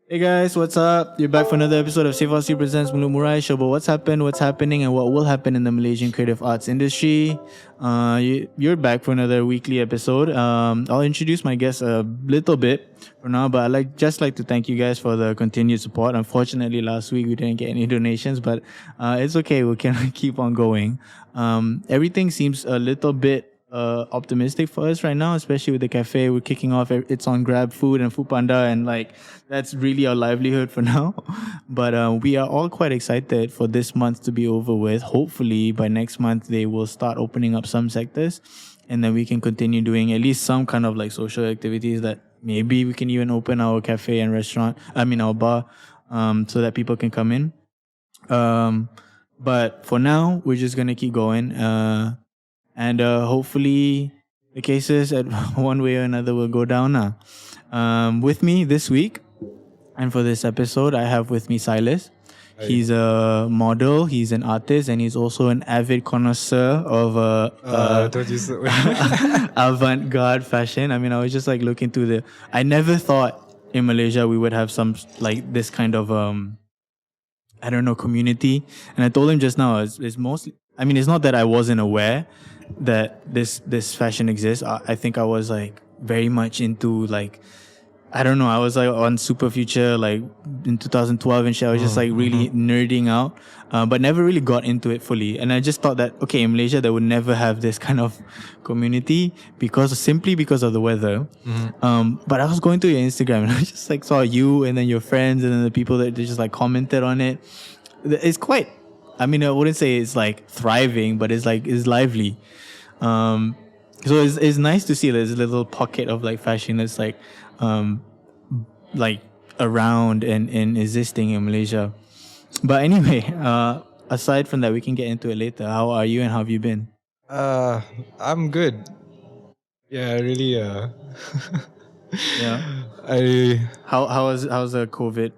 Hey guys, what's up? You're back for another episode of Sifasi Presents Mulut Murai Show about what's happened, what's happening, and what will happen in the Malaysian creative arts industry. You're back for another weekly episode. I'll introduce my guests a little bit for now, but I'd like to thank you guys for the continued support. Unfortunately, last week we didn't get any donations, but it's okay. We can keep on going. Everything seems a little bit optimistic for us right now, especially with the cafe. We're kicking off. It's on Grab Food and Foodpanda, and that's really our livelihood for now. But we are all quite excited for this month to be over with. Hopefully, by next month they will start opening up some sectors, and then we can continue doing at least some kind of like social activities. That maybe we can even open our cafe and restaurant. I mean our bar, so that people can come in. But for now, we're just gonna keep going. And hopefully the cases at one way or another will go down now. With me this week and for this episode, I have with me Silas. Hi. He's a model, he's an artist, and he's also an avid connoisseur of Don't use the avant-garde fashion. I mean, I was just like looking through I never thought in Malaysia we would have some like this kind of I don't know, community. And I told him just now, it's mostly, I mean, it's not that I wasn't aware that this fashion exists. I think I was like very much into like, I don't know, I was like on Super Future like in 2012 and shit. I was just like really nerding out, but never really got into it fully. And I just thought that, okay, in Malaysia, they would never have this kind of community simply because of the weather. But I was going through your Instagram and I just like saw you and then your friends and then the people that they just like commented on it. It's quite, I mean, I wouldn't say it's like thriving, but it's lively. So it's nice to see there's a little pocket of like fashion that's like around and existing in Malaysia. But anyway, aside from that, we can get into it later. How are you and how have you been? I'm good. Yeah, really. Yeah. How's the COVID?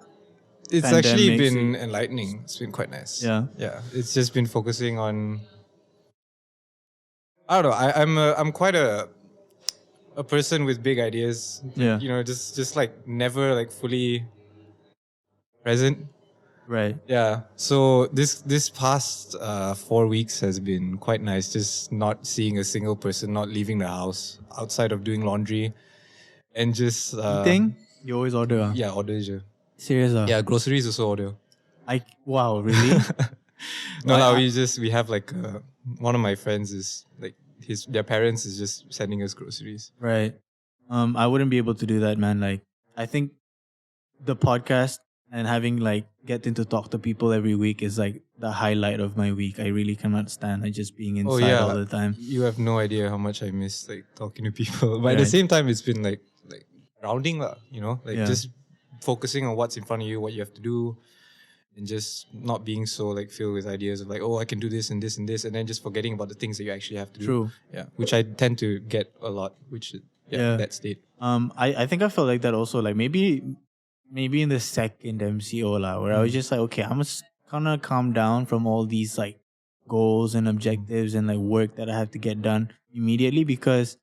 It's actually Pandemic, been enlightening. It's been quite nice. Yeah. Yeah. It's just been focusing on. I don't know. I'm quite a person with big ideas. Yeah. You know, just like never like fully present. Right. Yeah. So this past 4 weeks has been quite nice. Just not seeing a single person, not leaving the house outside of doing laundry, and just Eating? You always order? Yeah, order je. Serious? Yeah, groceries also order. Wow, really? No, we have like one of my friends is like their parents is just sending us groceries. Right. I wouldn't be able to do that, man. Like, I think the podcast and having like getting to talk to people every week is like the highlight of my week. I really cannot stand like just being inside all the time. You have no idea how much I miss like talking to people. But at Right. the same time, it's been like grounding, you know, like Yeah. just focusing on what's in front of you, what you have to do, and just not being so like filled with ideas of like, oh, I can do this and this and this, and then just forgetting about the things that you actually have to do. True. Yeah, which I tend to get a lot. Yeah. That state. I think I felt like that also. Like maybe in the second MCO where I was just like, okay, I'm just gonna calm down from all these like goals and objectives and like work that I have to get done immediately, because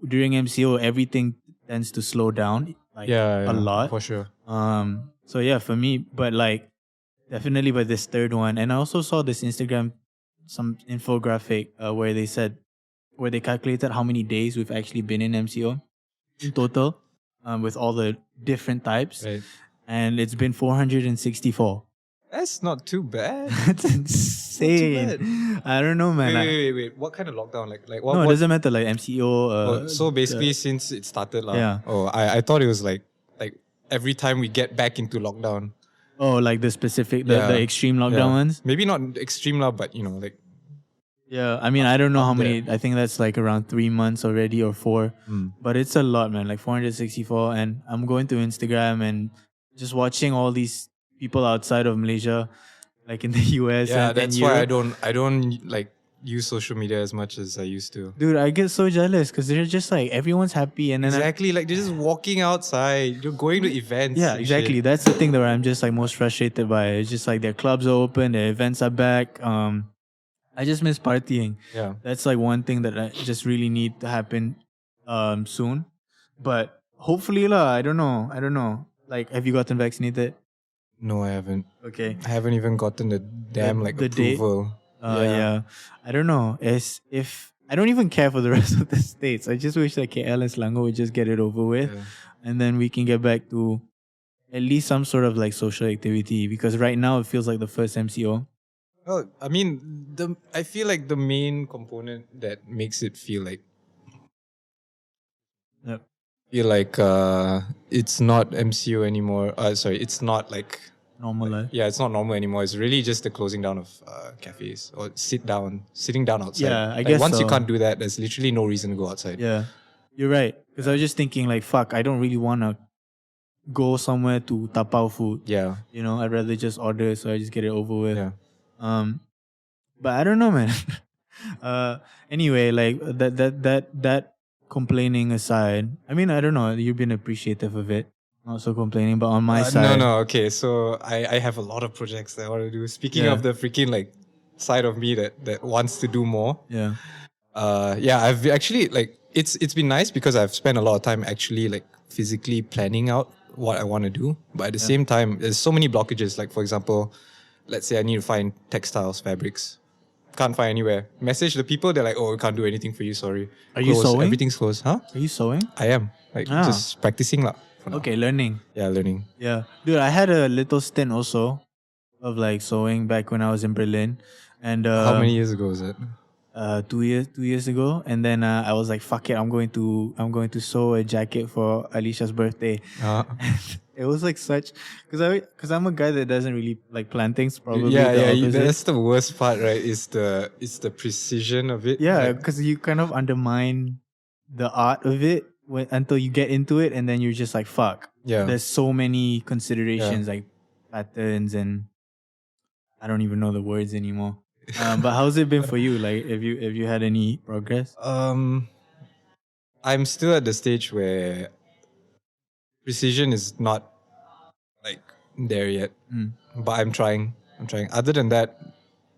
during MCO everything tends to slow down a lot. for sure. So yeah, for me, but like definitely by this third one, and I also saw this Instagram some infographic where they calculated how many days we've actually been in MCO in total, with all the different types, Right. and it's been 464. That's not too bad. That's insane. I don't know, man. Wait. What kind of lockdown? Like what? No, it what doesn't matter. Like MCO. so basically, since it started, Yeah. Oh, I thought it was like every time we get back into lockdown. like the specific, the extreme lockdown ones. Maybe not extreme love, but you know, like. Yeah, I mean, I don't know how many. there. I think that's like around 3 months already or 4. But it's a lot, man. Like 464. And I'm going to Instagram and just watching all these people outside of Malaysia, like in the US. Yeah, and that's why Europe. I don't like use social media as much as I used to. Dude, I get so jealous because they're just like, everyone's happy. And then Exactly, like they're just walking outside. You're going to events. yeah, and exactly. shit. That's the thing that I'm just like most frustrated by. It's just like their clubs are open, their events are back. I just miss partying. Yeah. That's like one thing that I just really need to happen soon. But hopefully I don't know. Like, have you gotten vaccinated? No, I haven't. Okay. I haven't even gotten the damn the date? approval. Yeah. I don't know. As if I don't even care for the rest of the states. I just wish that KL and Selangor would just get it over with, Yeah. and then we can get back to at least some sort of like social activity. Because right now it feels like the first MCO. Well, I mean, I feel like the main component that makes it Yep. it's not MCO anymore. Sorry, it's not like Normal life. yeah, it's not normal anymore. It's really just the closing down of cafes or sitting down outside. Yeah, I Like, guess once you so. can't do that, there's literally no reason to go outside. Yeah, you're right. Because I was just thinking, like, fuck, I don't really want to go somewhere to tapao food. Yeah, You know, I'd rather just order, so I just get it over with. yeah. But I don't know, man. Anyway, like that complaining aside, I mean, I don't know. You've been appreciative of it, not so complaining. But on my No, side, no. Okay, so I have a lot of projects that I want to do. Speaking Yeah. of the freaking like side of me that wants to do more. yeah, Yeah, I've actually like it's been nice because I've spent a lot of time actually like physically planning out what I want to do. But at the same time, there's so many blockages. Like, for example, let's say I need to find textiles, fabrics. Can't find anywhere. Message the people, they're like, oh, we can't do anything for you, sorry. Are you Closed. sewing? Everything's closed. Huh? are you sewing? I am. Like just practicing lah. for now. Okay, learning. Yeah, learning. Yeah, dude, I had a little stint also of like sewing back when I was in Berlin, and How many years ago was it? 2 years ago, and then I was like, fuck it, I'm going to sew a jacket for Alicia's birthday. It was like such because I'm a guy that doesn't really like plan things. Probably yeah, the yeah. opposite. That's the worst part, right? It's the precision of it. Yeah, Like, because you kind of undermine the art of it until you get into it, and then you're just like, fuck. Yeah. There's so many considerations like patterns, and I don't even know the words anymore. But how's it been for you? Like, have you had any progress? I'm still at the stage where precision is not like there yet, but I'm trying. Other than that,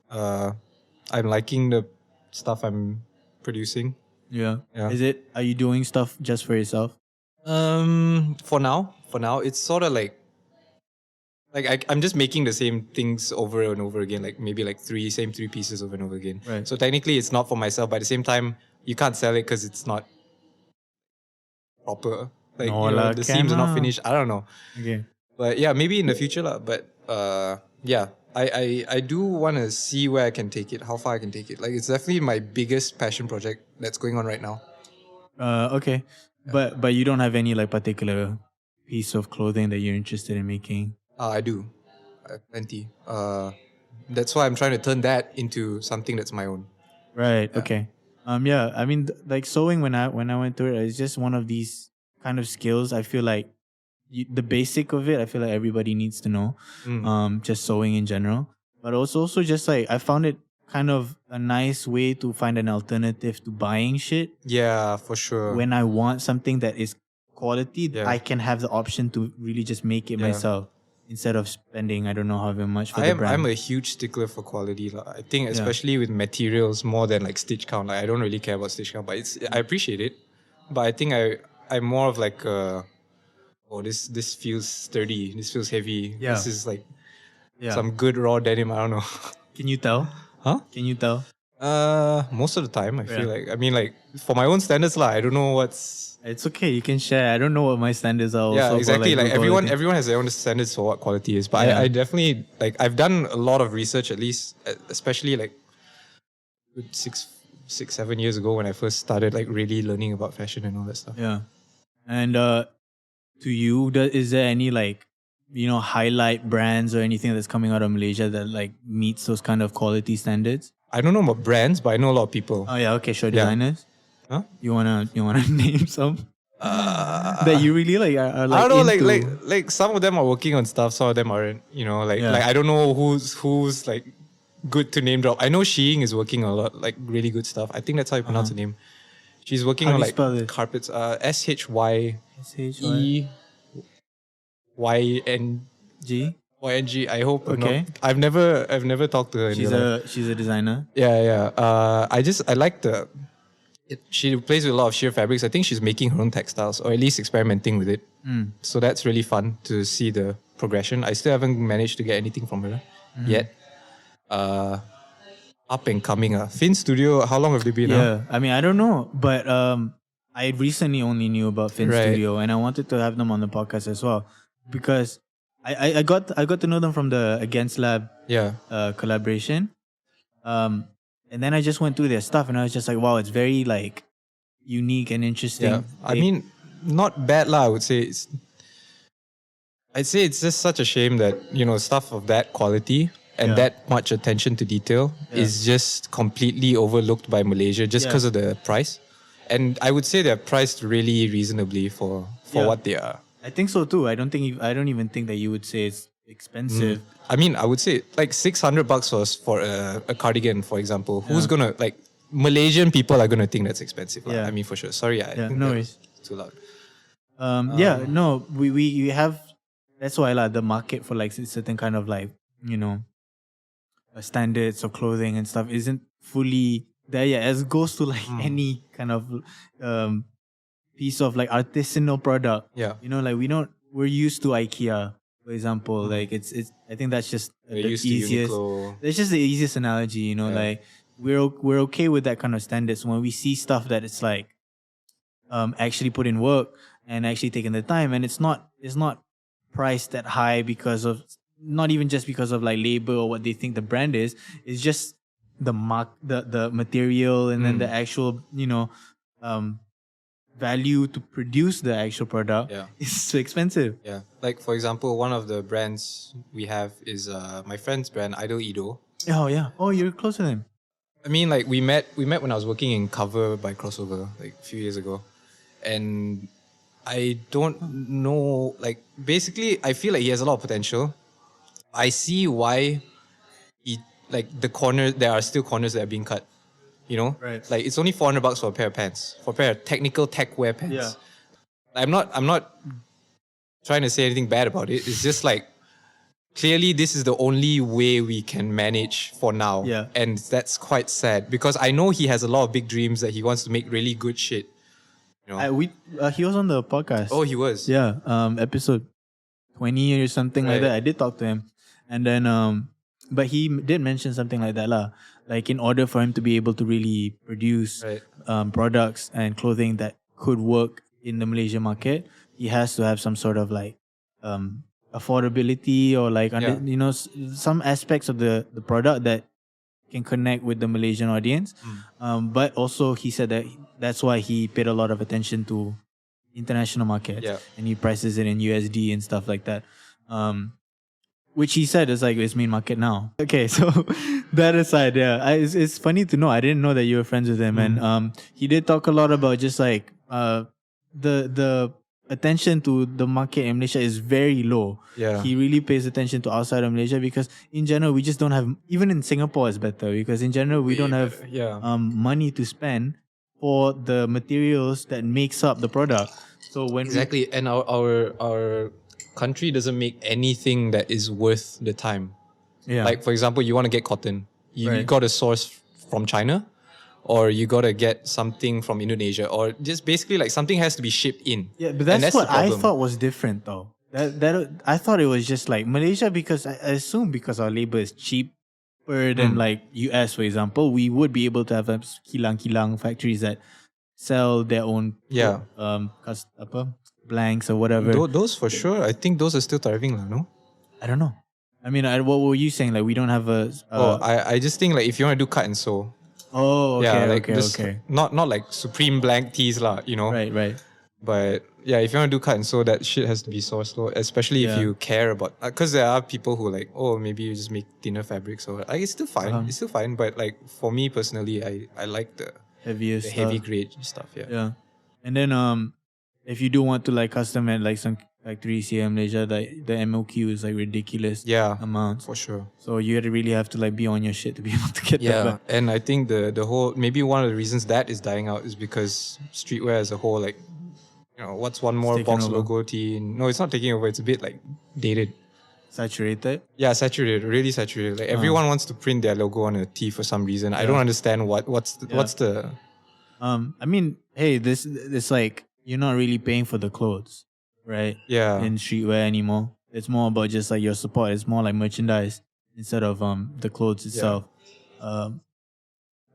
I'm liking the stuff I'm producing. Yeah. Yeah. Are you doing stuff just for yourself? For now, it's sort of like I'm just making the same things over and over again, like maybe like three pieces over and over again. Right. So technically, it's not for myself, but at the same time, you can't sell it because it's not proper. Like, No you know, lah, the seams are can not lah. finished. I don't know. Okay. But yeah, maybe in the future lah. But yeah, I do want to see where I can take it, how far I can take it. Like, it's definitely my biggest passion project that's going on right now. Okay. But you don't have any like particular piece of clothing that you're interested in making? I do, plenty. That's why I'm trying to turn that into something that's my own. Right. Okay. Yeah. I mean, like sewing when I went through it, it's just one of these kind of skills. I feel like the basic of it. I feel like everybody needs to know. Just sewing in general, but also just like I found it kind of a nice way to find an alternative to buying shit. Yeah, for sure. When I want something that is quality, Yeah. I can have the option to really just make it myself instead of spending I don't know however much for the brand. I'm a huge stickler for quality. I think especially with materials more than like stitch count. Like, I don't really care about stitch count, but I appreciate it. But I think I'm more of like this feels sturdy. This feels heavy. Yeah. This is like some good raw denim. I don't know. Can you tell? Huh? Can you tell? Most of the time I feel like, I mean, like for my own standards lah, I don't know what's. It's okay. You can share. I don't know what my standards are. Yeah, also exactly. For, Like good quality. everyone has their own standards for what quality is. But I definitely like I've done a lot of research, at least especially like 6-7 years ago when I first started like really learning about fashion and all that stuff. Yeah. And to you, is there any like highlight brands or anything that's coming out of Malaysia that like meets those kind of quality standards? I don't know about brands, but I know a lot of people. Oh yeah, okay, sure. Yeah. Designers. Huh? You wanna name some that you really like are like I don't know, into? like some of them are working on stuff, some of them aren't. Like Yeah. like I don't know who's like good to name drop. I know Sheing is working on a lot like really good stuff. I think that's how you pronounce the name. She's working How on do you like spell it? carpets. SHYEYNG. G. YNG. I hope. Okay. I've never talked to her. in She's real life. she's a designer. Yeah. I like the she plays with a lot of sheer fabrics. I think she's making her own textiles, or at least experimenting with it. So that's really fun to see the progression. I still haven't managed to get anything from her yet. Up and coming. Fin Studio, how long have they been now? Yeah, I mean, I don't know, but I recently only knew about Fin Right. Studio, and I wanted to have them on the podcast as well because I got to know them from the Against Lab Yeah. collaboration, and then I just went through their stuff, and I was just like, wow, it's very like unique and interesting. Yeah. I mean, not bad lah, I would say. I'd say it's just such a shame that, stuff of that quality and Yeah. that much attention to detail is just completely overlooked by Malaysia just because of the price. And I would say they're priced really reasonably for Yeah. what they are. I think so too. I don't even think that you would say it's expensive. I mean, I would say like $600 for a cardigan, for example. Who's gonna like Malaysian people are gonna think that's expensive. Yeah. I mean, for sure. Sorry, I think no that's too loud. We have that's why like the market for like certain kind of like standards of clothing and stuff isn't fully there yet, as goes to like any kind of piece of like artisanal product. Yeah. Like we're used to IKEA, for example. Like it's I think that's just the We're used to easiest. Uniqlo. That's just the easiest analogy. Like we're okay with that kind of standards when we see stuff that it's like actually put in work and actually taken the time, and it's not priced that high because of not even just because of like labor or what they think the brand is. It's just the material and then the actual value to produce the actual product is so expensive. Yeah. Like, for example, one of the brands we have is my friend's brand, Idol Ido. Oh yeah. Oh, you're close to them. I mean, like, we met when I was working in Cover by Crossover, like, a few years ago. And I don't know, like, basically, I feel like he has a lot of potential. I see why there are still corners that are being cut. Right. Like, it's only $400 for a pair of pants, for a pair of technical tech wear pants. Yeah. I'm not trying to say anything bad about it. It's just like, clearly this is the only way we can manage for now. Yeah. And that's quite sad because I know he has a lot of big dreams that he wants to make really good shit. He was on the podcast. Oh, he was? Yeah, episode 20 or something like Right. that. I did talk to him. And then but he did mention something like that lah. Like in order for him to be able to really produce Right. products and clothing that could work in the Malaysian market, he has to have some sort of like affordability or like some aspects of the product that can connect with the Malaysian audience. But also he said that that's why he paid a lot of attention to international markets. Yeah. And he prices it in USD and stuff like that. Which he said is like his main market now. Okay, so that aside, it's funny to know. I didn't know that you were friends with him, and he did talk a lot about just like the attention to the market in Malaysia is very low. Yeah. He really pays attention to outside of Malaysia because in general we just don't have. Even in Singapore, it's better because in general we don't have money to spend for the materials that makes up the product. So when Exactly. And our country doesn't make anything that is worth the time. Like, for example, you want to get cotton. You got to source from China, or you got to get something from Indonesia, or just basically like something has to be shipped in. Yeah, but And that's the what I problem. thought was different though. That I thought it was just like Malaysia because I assume because our labor is cheaper than like US, for example, we would be able to have kilang factories that sell their own blanks or whatever. Those for sure. I think those are still thriving, no? I don't know. I mean, what were you saying? Like we don't have a. I just think like if you want to do cut and sew. Oh, okay, Yeah, like okay. Not like Supreme blank tees lah, Right. But yeah, if you want to do cut and sew, that shit has to be sourced, especially if you care about. Because there are people who like, oh, maybe you just make thinner fabrics or it's still fine. It's still fine. But like for me personally, I like the Heavier the stuff. heavy grade stuff. Yeah. Yeah, and then if you do want to like custom at like some factories here in Malaysia, the MOQ is like ridiculous. Yeah, amounts. for sure. So you really have to like be on your shit to be able to get that. Yeah, back. and I think the whole maybe one of the reasons that is dying out is because streetwear as a whole, like, what's one more taken box over. logo tee? No, it's not taking over. It's a bit like dated. Saturated. Yeah, saturated, really saturated. Like everyone wants to print their logo on a tee for some reason. I don't understand what's the I mean, hey, this it's like you're not really paying for the clothes, right? Yeah. In streetwear anymore. It's more about just like your support. It's more like merchandise instead of the clothes itself. Um,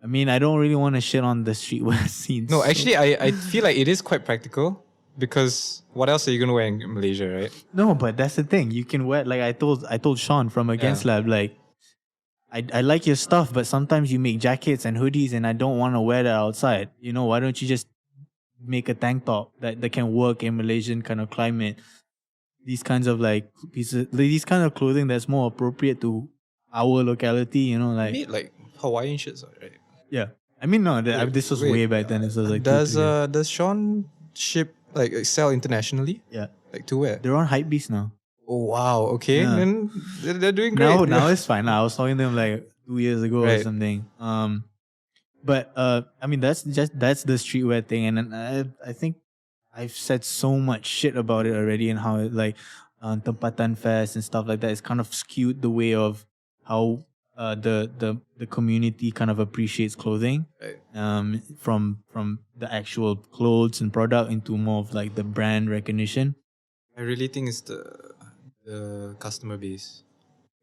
I mean, I don't really want to shit on the streetwear scene. No, so- actually, I feel like it is quite practical because what else are you gonna wear in Malaysia, right? no, but that's the thing. You can wear like I told Sean from Against Lab like. I like your stuff, but sometimes you make jackets and hoodies, and I don't want to wear that outside. You know, why don't you just make a tank top that can work in Malaysian kind of climate? These kinds of like pieces, these kind of clothing that's more appropriate to our locality. You know, You like made like Hawaiian shirts, right? yeah. I mean, no, this was Wait, way back then. This was like does Sean ship like sell internationally? yeah. Like to where? They're on Hypebeast now. Oh wow, okay, Yeah. then they're doing great. Now it's fine. I was talking to them like 2 years ago or Right. something. But I mean that's the streetwear thing, and then I think I've said so much shit about it already, and how it like Tempatan Fest and stuff like that. It's kind of skewed the way of how the community kind of appreciates clothing. Right. From the actual clothes and product into more of like the brand recognition. I really think it's the customer base.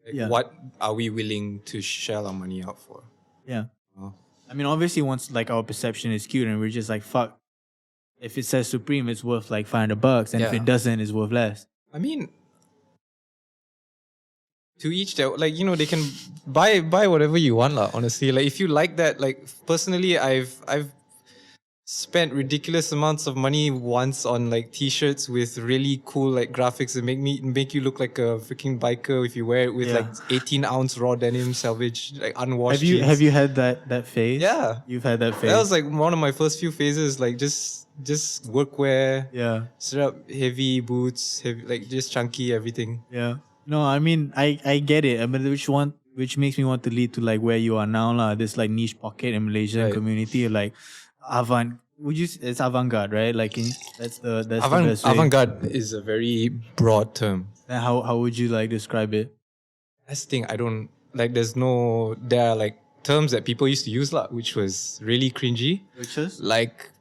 Like, Yeah. what are we willing to shell our money out for? Yeah. Oh. I mean, obviously, once like our perception is skewed, and we're just like, fuck. If it says Supreme, it's worth like $500, and if Yeah. it doesn't, it's worth less. I mean, to each their, like, you know, they can buy whatever you want lah. Honestly, like if you like that, like personally, I've spent ridiculous amounts of money once on like t-shirts with really cool like graphics that make you look like a freaking biker if you wear it with Yeah. like 18-ounce raw denim salvage, like unwashed. Have jeans. you had that phase? Yeah. You've had that phase. That was like one of my first few phases, like just workwear, yeah. straight up heavy boots, heavy, like just chunky everything. Yeah. No, I mean I get it. I mean which makes me want to lead to like where you are now, lah. This like niche pocket in Malaysian Right. community, like it's avant-garde, right? Like that's the best way. Avant-garde is a very broad term. Then how would you like describe it? That's the thing. I don't like. There are like terms that people used to use lah, which was really cringy. Which is Like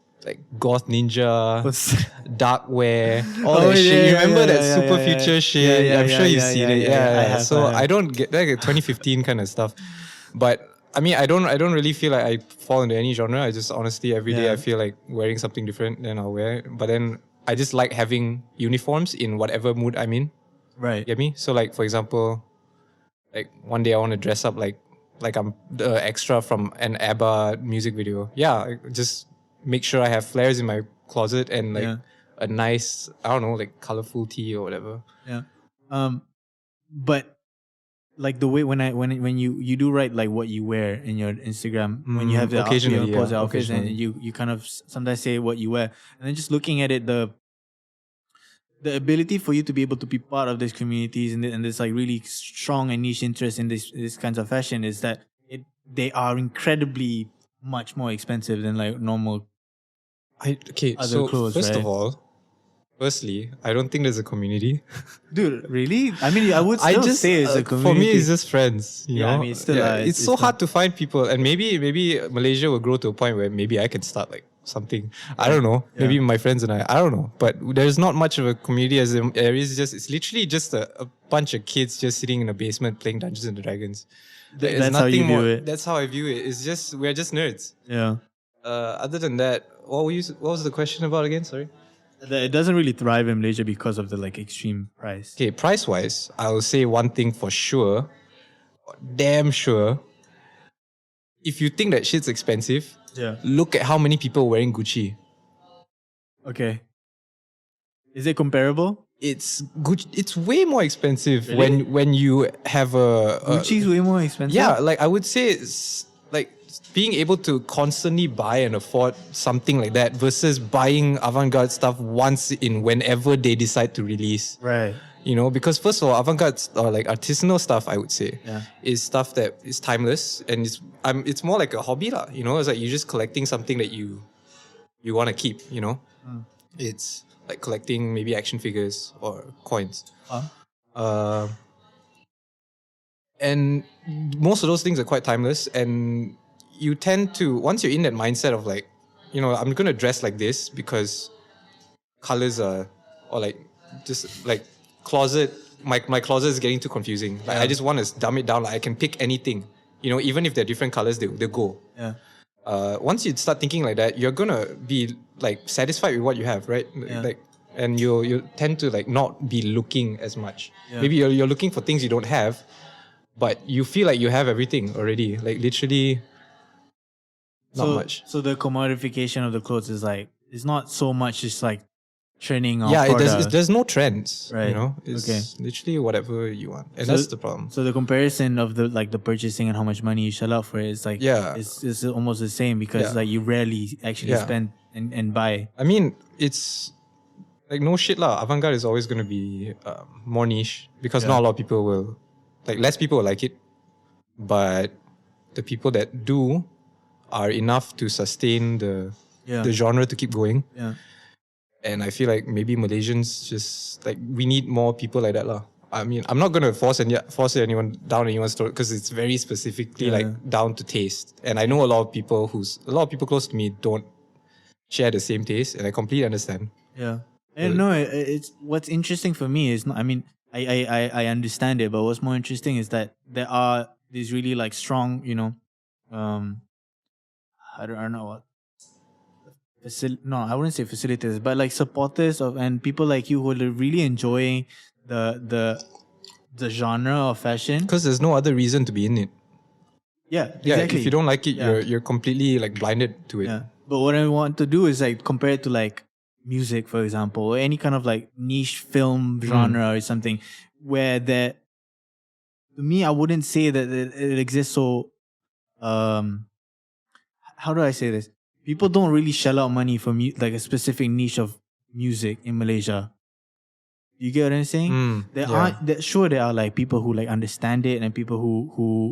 goth ninja, What's- darkware, all Oh, that shit. yeah, You yeah, remember yeah, that yeah, super yeah, yeah. future shit? Yeah, I'm yeah, sure you've yeah, seen yeah, it. yeah, Yeah. I have, So I have. I don't get like 2015 kind of stuff. But I mean, I don't really feel like I fall into any genre. I just honestly every day Yeah. I feel like wearing something different, then I'll wear it. But then I just like having uniforms in whatever mood I'm in. right. Get me? So like for example, like one day I want to dress up like I'm the extra from an ABBA music video. Yeah, I just make sure I have flares in my closet and like Yeah. a nice, I don't know, like colorful tee or whatever. Yeah. But like the way when you do write like what you wear in your Instagram, when you have the occasionally, post yeah, outfits, and occasionally. you kind of sometimes say what you wear, and then just looking at it, the ability for you to be able to be part of these communities and this like really strong and niche interest in this kinds of fashion is that they are incredibly much more expensive than like normal. Other So clothes, first right? of all, firstly, I don't think there's a community. Dude, really? I mean, I would still say it's a community. For me, it's just friends. You Yeah, know, I mean, it's still, it's so hard to find people, and maybe Malaysia will grow to a point where maybe I can start like something. I don't know. Yeah. Maybe my friends and I don't know. But there's not much of a community as there is. It's literally just a bunch of kids just sitting in a basement playing Dungeons and Dragons. There's That's how you nothing view more. it. That's how I view it. It's just we're just nerds. Yeah. Other than that, what was the question about again? Sorry. It doesn't really thrive in Malaysia because of the like extreme price. Okay, price wise, I'll say one thing for sure, damn sure. If you think that shit's expensive, Yeah. look at how many people wearing Gucci. Okay. Is it comparable? It's Gucci. It's way more expensive Really? when you have a Gucci's way more expensive. yeah. Like I would say, it's like being able to constantly buy and afford something like that versus buying avant-garde stuff once in whenever they decide to release. Right. You know, because first of all, avant-garde or like artisanal stuff, I would say, Yeah. is stuff that is timeless and it's more like a hobby lah. You know, it's like you're just collecting something that you want to keep. You know, it's like collecting maybe action figures or coins. And most of those things are quite timeless, and you tend to once you're in that mindset of like, I'm gonna dress like this because colors are, or like just like closet. My closet is getting too confusing. Like I just want to dumb it down. Like I can pick anything. Even if they're different colors, they go. Yeah. Once you start thinking like that, you're gonna be like satisfied with what you have, right? Yeah. Like, and you tend to like not be looking as much. Yeah. Maybe you're looking for things you don't have, but you feel like you have everything already. Like literally, not much. So the commodification of the clothes is like, it's not so much just like trending on Yeah, product. there's no trends. Right. It's literally whatever you want, and So- that's the problem. So the comparison of the purchasing and how much money you shell out for it is like, Yeah. it's almost the same because Yeah. like you rarely actually Yeah. spend and buy. I mean, it's like no shit lah. Avant-garde is always going to be more niche because not a lot of people will, like less people will like it, but the people that do are enough to sustain the genre to keep going. Yeah. And I feel like maybe Malaysians just like we need more people like that lah. I mean, I'm not gonna force anyone down anyone's throat because it's very specifically like down to taste. And I know a lot of people close to me don't share the same taste, and I completely understand. Yeah. And no, it's what's interesting for me is not. I mean, I understand it, but what's more interesting is that there are these really like strong, I don't know what. I wouldn't say facilitators, but like supporters of and people like you who are really enjoying the genre of fashion. Because there's no other reason to be in it. Yeah, Yeah, exactly. if you don't like it, you're completely like blinded to it. Yeah. But what I want to do is like compare it to like music, for example, or any kind of like niche film genre or something where that, to me, I wouldn't say that it exists so, how do I say this? People don't really shell out money for like a specific niche of music in Malaysia. You get what I'm saying? There are like people who like understand it and people who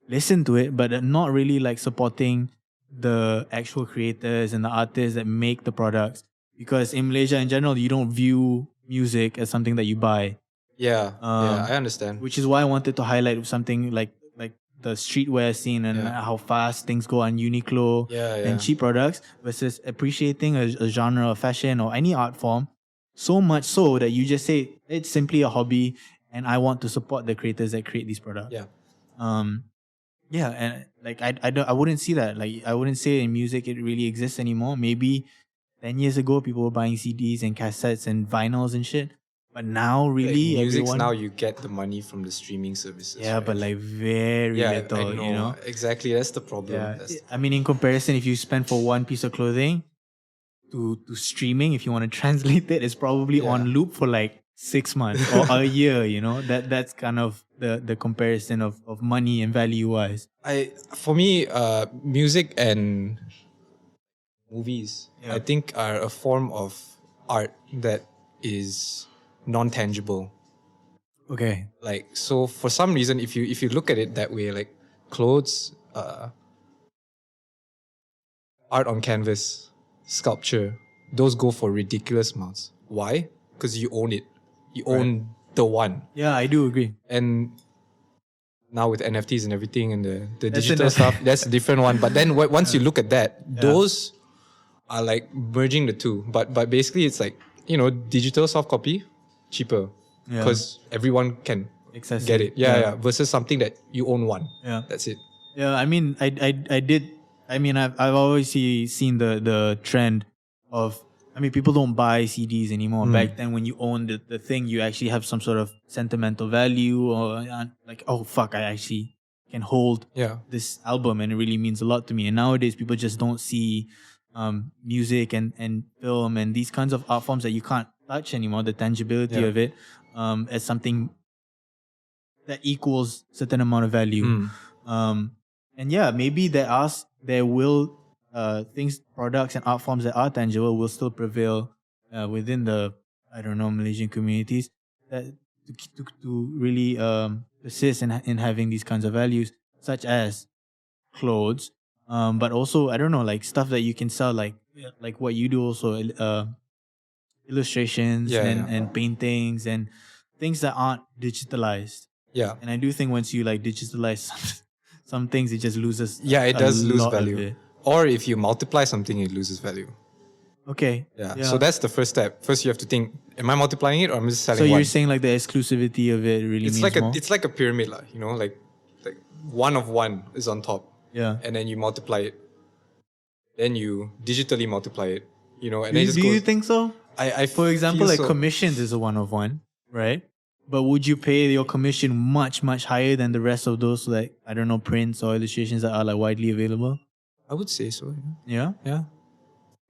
listen to it, but are not really like supporting the actual creators and the artists that make the products. Because in Malaysia in general, you don't view music as something that you buy. Yeah, I understand. Which is why I wanted to highlight something like the streetwear scene and how fast things go on Uniqlo and cheap products versus appreciating a genre of fashion or any art form so much so that you just say it's simply a hobby and I want to support the creators that create these products. Yeah. And like I wouldn't see that. Like I wouldn't say in music it really exists anymore. Maybe 10 years ago people were buying CDs and cassettes and vinyls and shit. But now really like, music's everyone, now you get the money from the streaming services. yeah, right? but like very little, I know. you know. Exactly, that's the problem. Yeah. I mean, in comparison, if you spend for one piece of clothing to streaming, if you want to translate it, it's probably on loop for like 6 months or a year, you know. That's kind of the comparison of money and value wise. For me, music and movies, I think, are a form of art that is non-tangible. Okay. Like, so for some reason, if you look at it that way, like clothes, art on canvas, sculpture, those go for ridiculous amounts. Why? Because you own it. You own the one. Yeah, I do agree. And now with NFTs and everything and the digital stuff, that's a different one. But then once you look at that, those are like merging the two. But basically it's like, digital soft copy, cheaper. Because everyone can get it. Yeah. Versus something that you own one. Yeah. That's it. Yeah, I mean, I've always seen the trend of, people don't buy CDs anymore. Back then, when you own the thing, you actually have some sort of sentimental value or like, oh fuck, I actually can hold this album and it really means a lot to me. And nowadays, people just don't see music and film and these kinds of art forms that you can't touch anymore, the tangibility of it, as something that equals certain amount of value. And yeah, maybe there will products and art forms that are tangible will still prevail within the Malaysian communities that to really persist in having these kinds of values, such as clothes, but also like stuff that you can sell, like what you do also, illustrations and paintings and things that aren't digitalized. Yeah, and I do think once you like digitalize some things, it just loses. Yeah, it does lose value. or if you multiply something, it loses value. Okay. Yeah. So that's the first step. First, you have to think: am I multiplying it, or am I just selling So one? you're saying like the exclusivity of it really It's means like more? it's like a pyramid, lah. You know, like one of one is on top, Yeah. and then you multiply it. Then you digitally multiply it. You know, and Do, then it just do you goes. think so? I For example, feel like so. commissions is a one of one, right? But would you pay your commission much, much higher than the rest of those, like, I don't know, prints or illustrations that are like widely available? I would say so. Yeah. Yeah.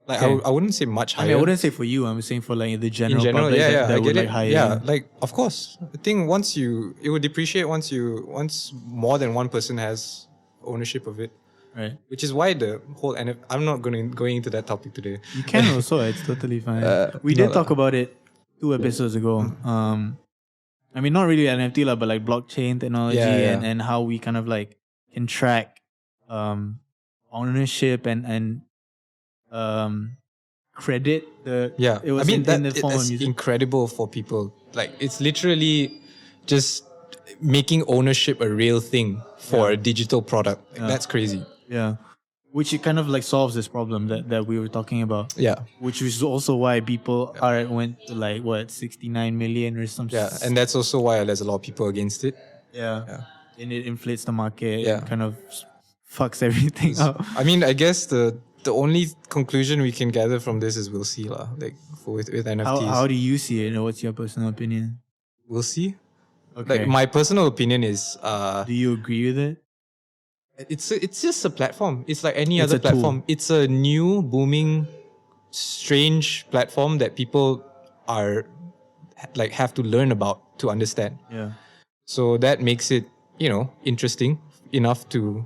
Like Okay. I wouldn't say much I higher. mean, I wouldn't say for you. I'm saying for like the In general general, public yeah, that I would get like it. hire Yeah, you. like of course. I think once it will depreciate once more than one person has ownership of it. Right. Which is why the whole I'm not going into that topic today. You can also. It's totally fine. We no did talk lah. about it 2 episodes ago. I mean, not really NFT lah, but like blockchain technology Yeah. and how we kind of like can track ownership and credit the. Yeah, It was I mean in the form of that's music. incredible for people. Like it's literally just making ownership a real thing for a digital product. Like, that's crazy. Yeah. Which it kind of like solves this problem that we were talking about. Yeah, Which is also why people went to like what 69 million or something. yeah, and that's also why there's a lot of people against it. Yeah. And it inflates the market Yeah. and kind of fucks everything up. I mean, I guess the only conclusion we can gather from this is we'll see lah. Like with NFTs, How do you see it? What's your personal opinion? we'll see. Okay. Like my personal opinion is, Do you agree with it? it's just a platform. It's like any It's other a tool. platform. It's a new, booming, strange platform that people are like have to learn about to understand. Yeah. So that makes it, interesting enough to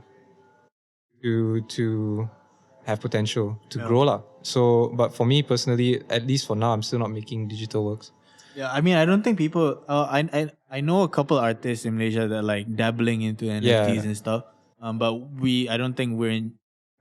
have potential to grow lah. So, but for me personally, at least for now, I'm still not making digital works. Yeah, I mean, I don't think people. I know a couple artists in Malaysia that like dabbling into NFTs and stuff. But I don't think we're in.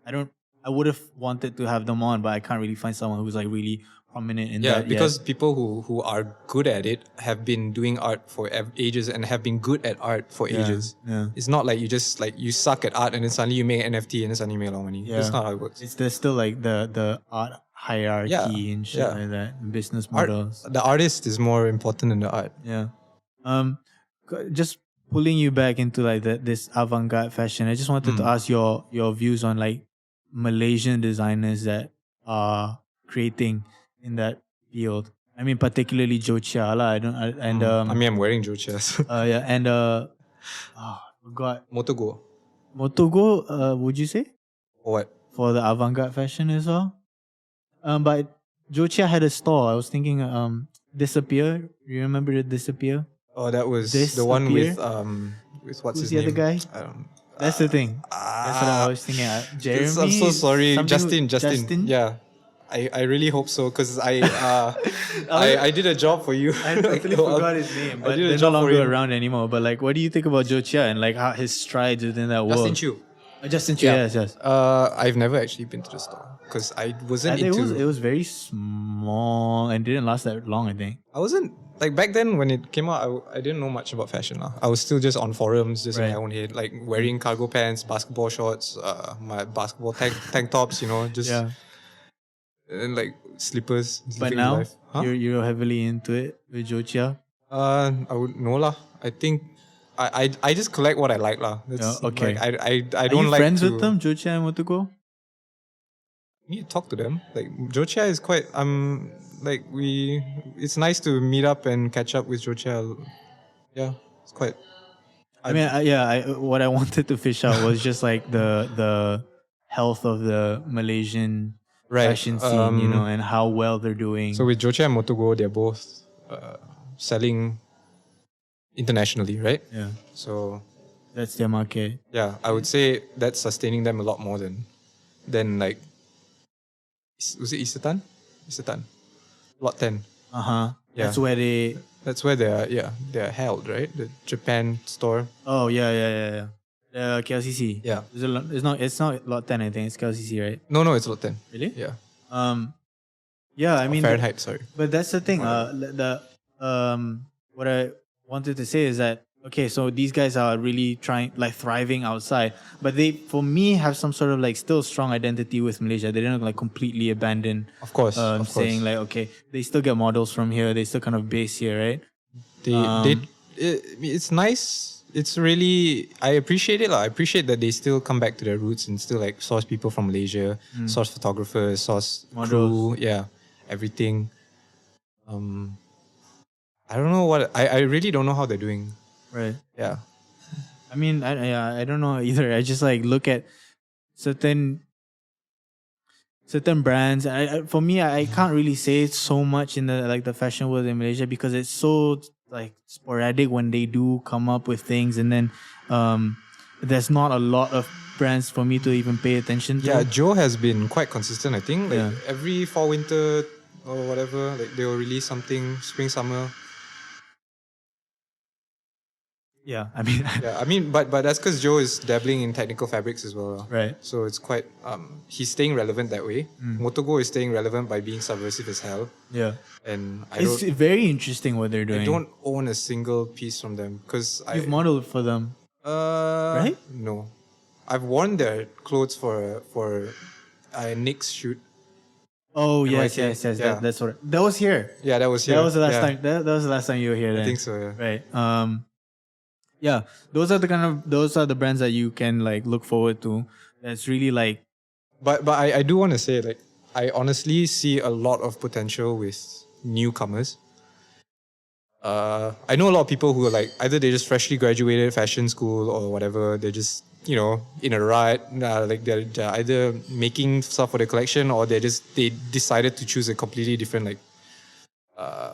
I would have wanted to have them on, but I can't really find someone who's like really prominent in Yeah, that. because people who are good at it have been doing art for ages and have been good at art for ages. Yeah. It's not like you just like you suck at art and then suddenly you make an NFT and then suddenly you make a lot of money. Yeah. That's not how it works. There's still like the art hierarchy and shit like that, business Art, models. the artist is more important than the art. Yeah. Just pulling you back into like this avant-garde fashion. I just wanted to ask your views on like Malaysian designers that are creating in that field. I mean, particularly Jocha lah. I mean, I'm wearing Jochas. yeah, and forgot Motogo. Motogo. Would you say Or what? for the avant-garde fashion as well? But Jocha had a store. I was thinking, Disappear. You remember the Disappear? Oh, that was the one Disappear? with what's Who's his the name? other guy? I don't. That's the thing. That's what I was thinking. Jeremy. I'm so sorry, something Justin. with Yeah, I really hope so because I did a job for you. I totally forgot his name, but did a they're no job for longer him. around anymore. But like, what do you think about Jocha and like how his strides within that world? Justin Chu. Justin Chu, yes. I've never actually been to the store because I wasn't It into. was very small and didn't last that long. I think. I wasn't like back then when it came out. I didn't know much about fashion. I was still just on forums, just in my own head, like wearing cargo pants, basketball shorts, my basketball tank tops. Just and like slippers. But living now life. Huh? you're heavily into it with Jocha. I would know lah. I think I just collect what I like lah. That's okay. Like, I Are don't you like friends to, with them, Jocha and Motogo? need to talk to them. Like Jocha is quite like it's nice to meet up and catch up with Jocha. Yeah, it's quite. I mean, what I wanted to fish out was just like the health of the Malaysian fashion scene, and how well they're doing. So with Jocha and Motogo, they're both selling internationally, right? Yeah, So that's their market. yeah, I would say that's sustaining them a lot more than like. Was it Isetan? Isetan. Lot 10. Yeah. Yeah. That's where they're held, right? The Japan store. Oh yeah. KLCC. Yeah. It's not lot 10. I think it's KLCC, right? No, it's lot 10. Really? Yeah. Yeah. I mean, Fahrenheit, sorry. but that's the thing. What I wanted to say is that okay, so these guys are really trying, like thriving outside, but they, for me, have some sort of like still strong identity with Malaysia. They didn't like completely abandon, Of course, of saying course. like, okay, they still get models from here, they still kind of base here, right? They it's nice. It's really, I appreciate it. I appreciate that they still come back to their roots and still like source people from Malaysia, source photographers, source crew, Models. yeah, everything. I don't know what I really don't know how they're doing. Right. Yeah. I mean, I don't know either. I just like look at certain brands. For me, I can't really say so much in the like the fashion world in Malaysia because it's so like sporadic when they do come up with things, and then there's not a lot of brands for me to even pay attention to. Yeah, Joe has been quite consistent, I think. Like Yeah. every fall, winter or whatever, like they will release something, spring, summer. Yeah, I mean, Yeah, I mean, but that's because Joe is dabbling in technical fabrics as well. Right. So it's quite he's staying relevant that way. Motogo is staying relevant by being subversive as hell. yeah, And it's very interesting what they're doing. I don't own a single piece from them because You've modeled for them, right? No, I've worn their clothes for Nick's shoot. Oh yes, NYC. yes, yes. Yeah. That's what. That was here. Yeah, that was here. That was the last Yeah, time. That was the last time you were here. Then. I think so. Yeah. Right. Yeah. Those are the brands that you can like look forward to. That's really like. But I do want to say, like, I honestly see a lot of potential with newcomers. I know a lot of people who are like either they just freshly graduated fashion school or whatever. They're just in a rut. Like they're either making stuff for their collection or they decided to choose a completely different like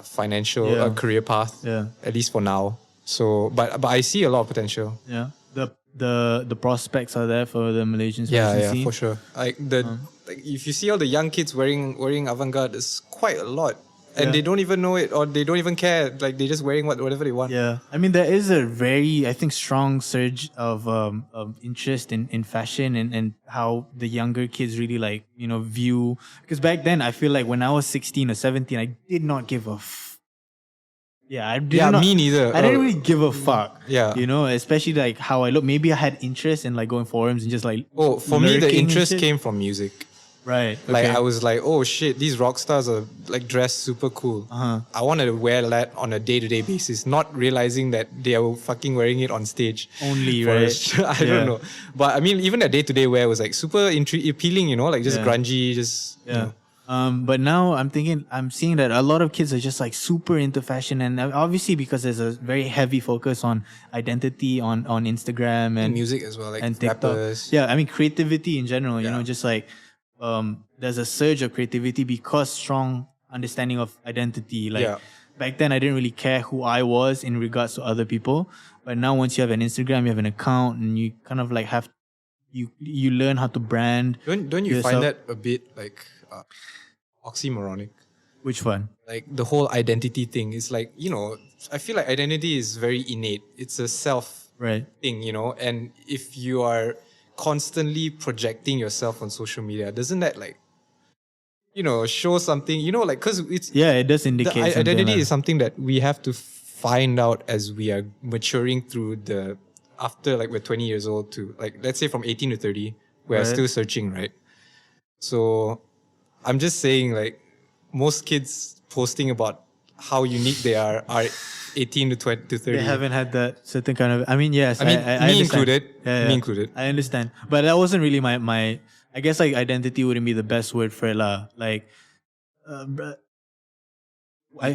financial Yeah. career path. Yeah. At least for now. So, but I see a lot of potential. Yeah. The prospects are there for the Malaysian Yeah, fashion yeah, scene. for sure. Like like if you see all the young kids wearing avant-garde, there's quite a lot, and Yeah. they don't even know it or they don't even care. Like they're just wearing whatever they want. Yeah, I mean there is a very, I think, strong surge of interest in fashion and how the younger kids really like view, because back then I feel like when I was 16 or 17 I did not give a yeah, I did Yeah, not, me neither. I didn't really give a fuck. Yeah. Especially like how I look. Maybe I had interest in like going forums and just like Oh, for me the lurking and interest shit. came from music. Right. Like okay. I was like, oh shit, these rock stars are like dressed super cool. I wanted to wear that on a day-to-day basis, not realizing that they are fucking wearing it on stage. Only, for a right? I Yeah. don't know, but I mean, even that day-to-day wear was like super appealing. Like just Yeah. grungy, just Yeah. But now I'm seeing that a lot of kids are just like super into fashion, and obviously because there's a very heavy focus on identity on Instagram and music as well, like and TikTok. rappers. Yeah, I mean creativity in general. Yeah. Just like there's a surge of creativity because strong understanding of identity. Like Yeah. back then, I didn't really care who I was in regards to other people, but now once you have an Instagram, you have an account, and you kind of like have you learn how to brand. Don't you yourself. find that a bit like oxymoronic? Which one? Like the whole identity thing is like, I feel like identity is very innate. It's a self Right. thing, and if you are constantly projecting yourself on social media, doesn't that like, show something, like, because it's, Yeah, it does the indicate something, identity like- is something that we have to find out as we are maturing through after like we're 20 years old to like, let's say from 18 to 30, we're Right. still searching, right? So I'm just saying like most kids posting about how unique they are 18 to 20 to 30. They haven't had that certain kind of. I mean, yes. I mean, I me understand. included. Yeah, Me included. I understand, but that wasn't really my. I guess like identity wouldn't be the best word for it, lah. Like,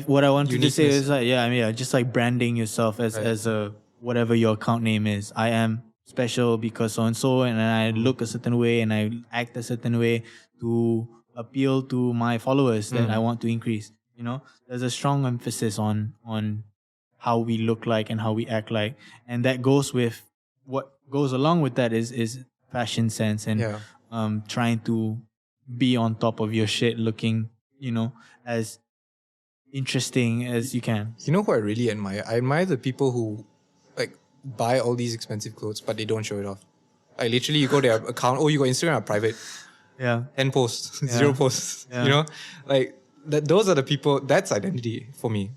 what I wanted to say Uniqueness. is like, yeah, I mean, yeah, just like branding yourself as Right. as a whatever your account name is. I am special because so and so, and I look a certain way and I act a certain way to appeal to my followers that I want to increase. There's a strong emphasis on how we look like and how we act like, and that goes with what goes along with that is fashion sense and Yeah. trying to be on top of your shit, looking as interesting as you can. You know who I really admire? I admire the people who like buy all these expensive clothes but they don't show it off. Like literally you go to their account, you got Instagram or private, Yeah, 10 posts, 0 posts. Yeah. Like those are the people, that's identity for me.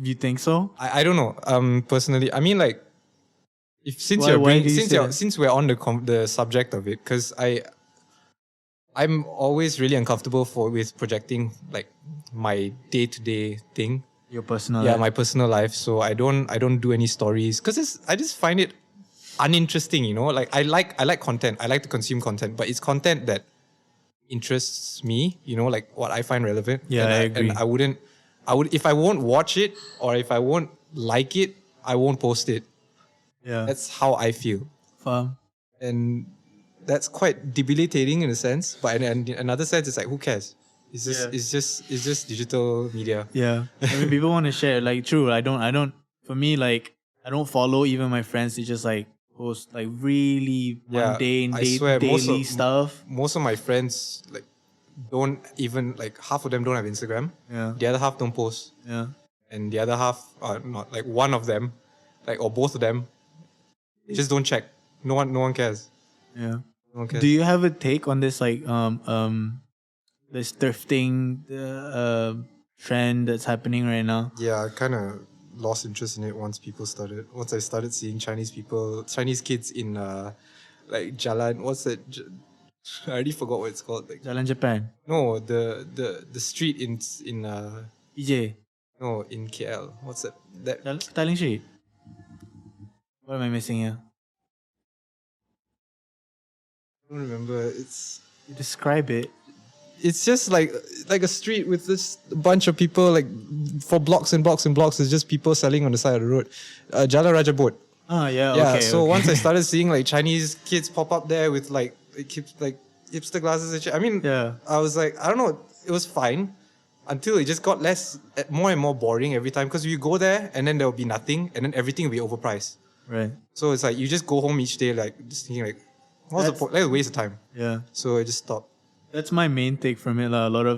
You think so? I don't know. Personally, I mean, like, if since Why do you say that? since we're on the subject of it, because I'm always really uncomfortable with projecting like my day to day thing. Your personal Yeah, life? my personal life. So I don't do any stories because I just find it uninteresting. You know, like I like content. I like to consume content, but it's content that interests me. You know, like what I find relevant. Yeah, and I agree. And I would if I won't watch it or if I won't like it, I won't post it. Yeah. That's how I feel, Fun. and that's quite debilitating in a sense. But in another sense, it's like who cares? Yeah. It's just digital media. Yeah. I mean, people want to share. Like, true. I don't. For me, like, I don't follow even my friends to just like post like really Yeah, mundane, I swear daily stuff. most of my friends like don't even like half of them don't have Instagram. Yeah. The other half don't post, Yeah. and the other half are not like one of them, like or both of them, they just don't check. No one cares. Yeah. No one cares. Do you have a take on this like this thrifting trend that's happening right now? Yeah, I kind of lost interest in it once I started seeing Chinese kids in like Jalan. What's that? I already forgot what it's called. Like Jalan Japan. no, the street in EJ. no in KL. What's that? That Petaling Street. What am I missing here? I don't remember. You describe it. It's just like a street with this bunch of people like for blocks and blocks and blocks. It's just people selling on the side of the road. Jalan Raja Boat. Oh yeah. Yeah, Okay. so okay. once I started seeing like Chinese kids pop up there with like hipster glasses and shit. I mean, Yeah. I was like, I don't know, it was fine until it just got more and more boring every time because you go there and then there will be nothing and then everything will be overpriced. Right. So it's like you just go home each day like just thinking like, what's the point? That's a waste of time. Yeah. So I just stopped. That's my main take from it.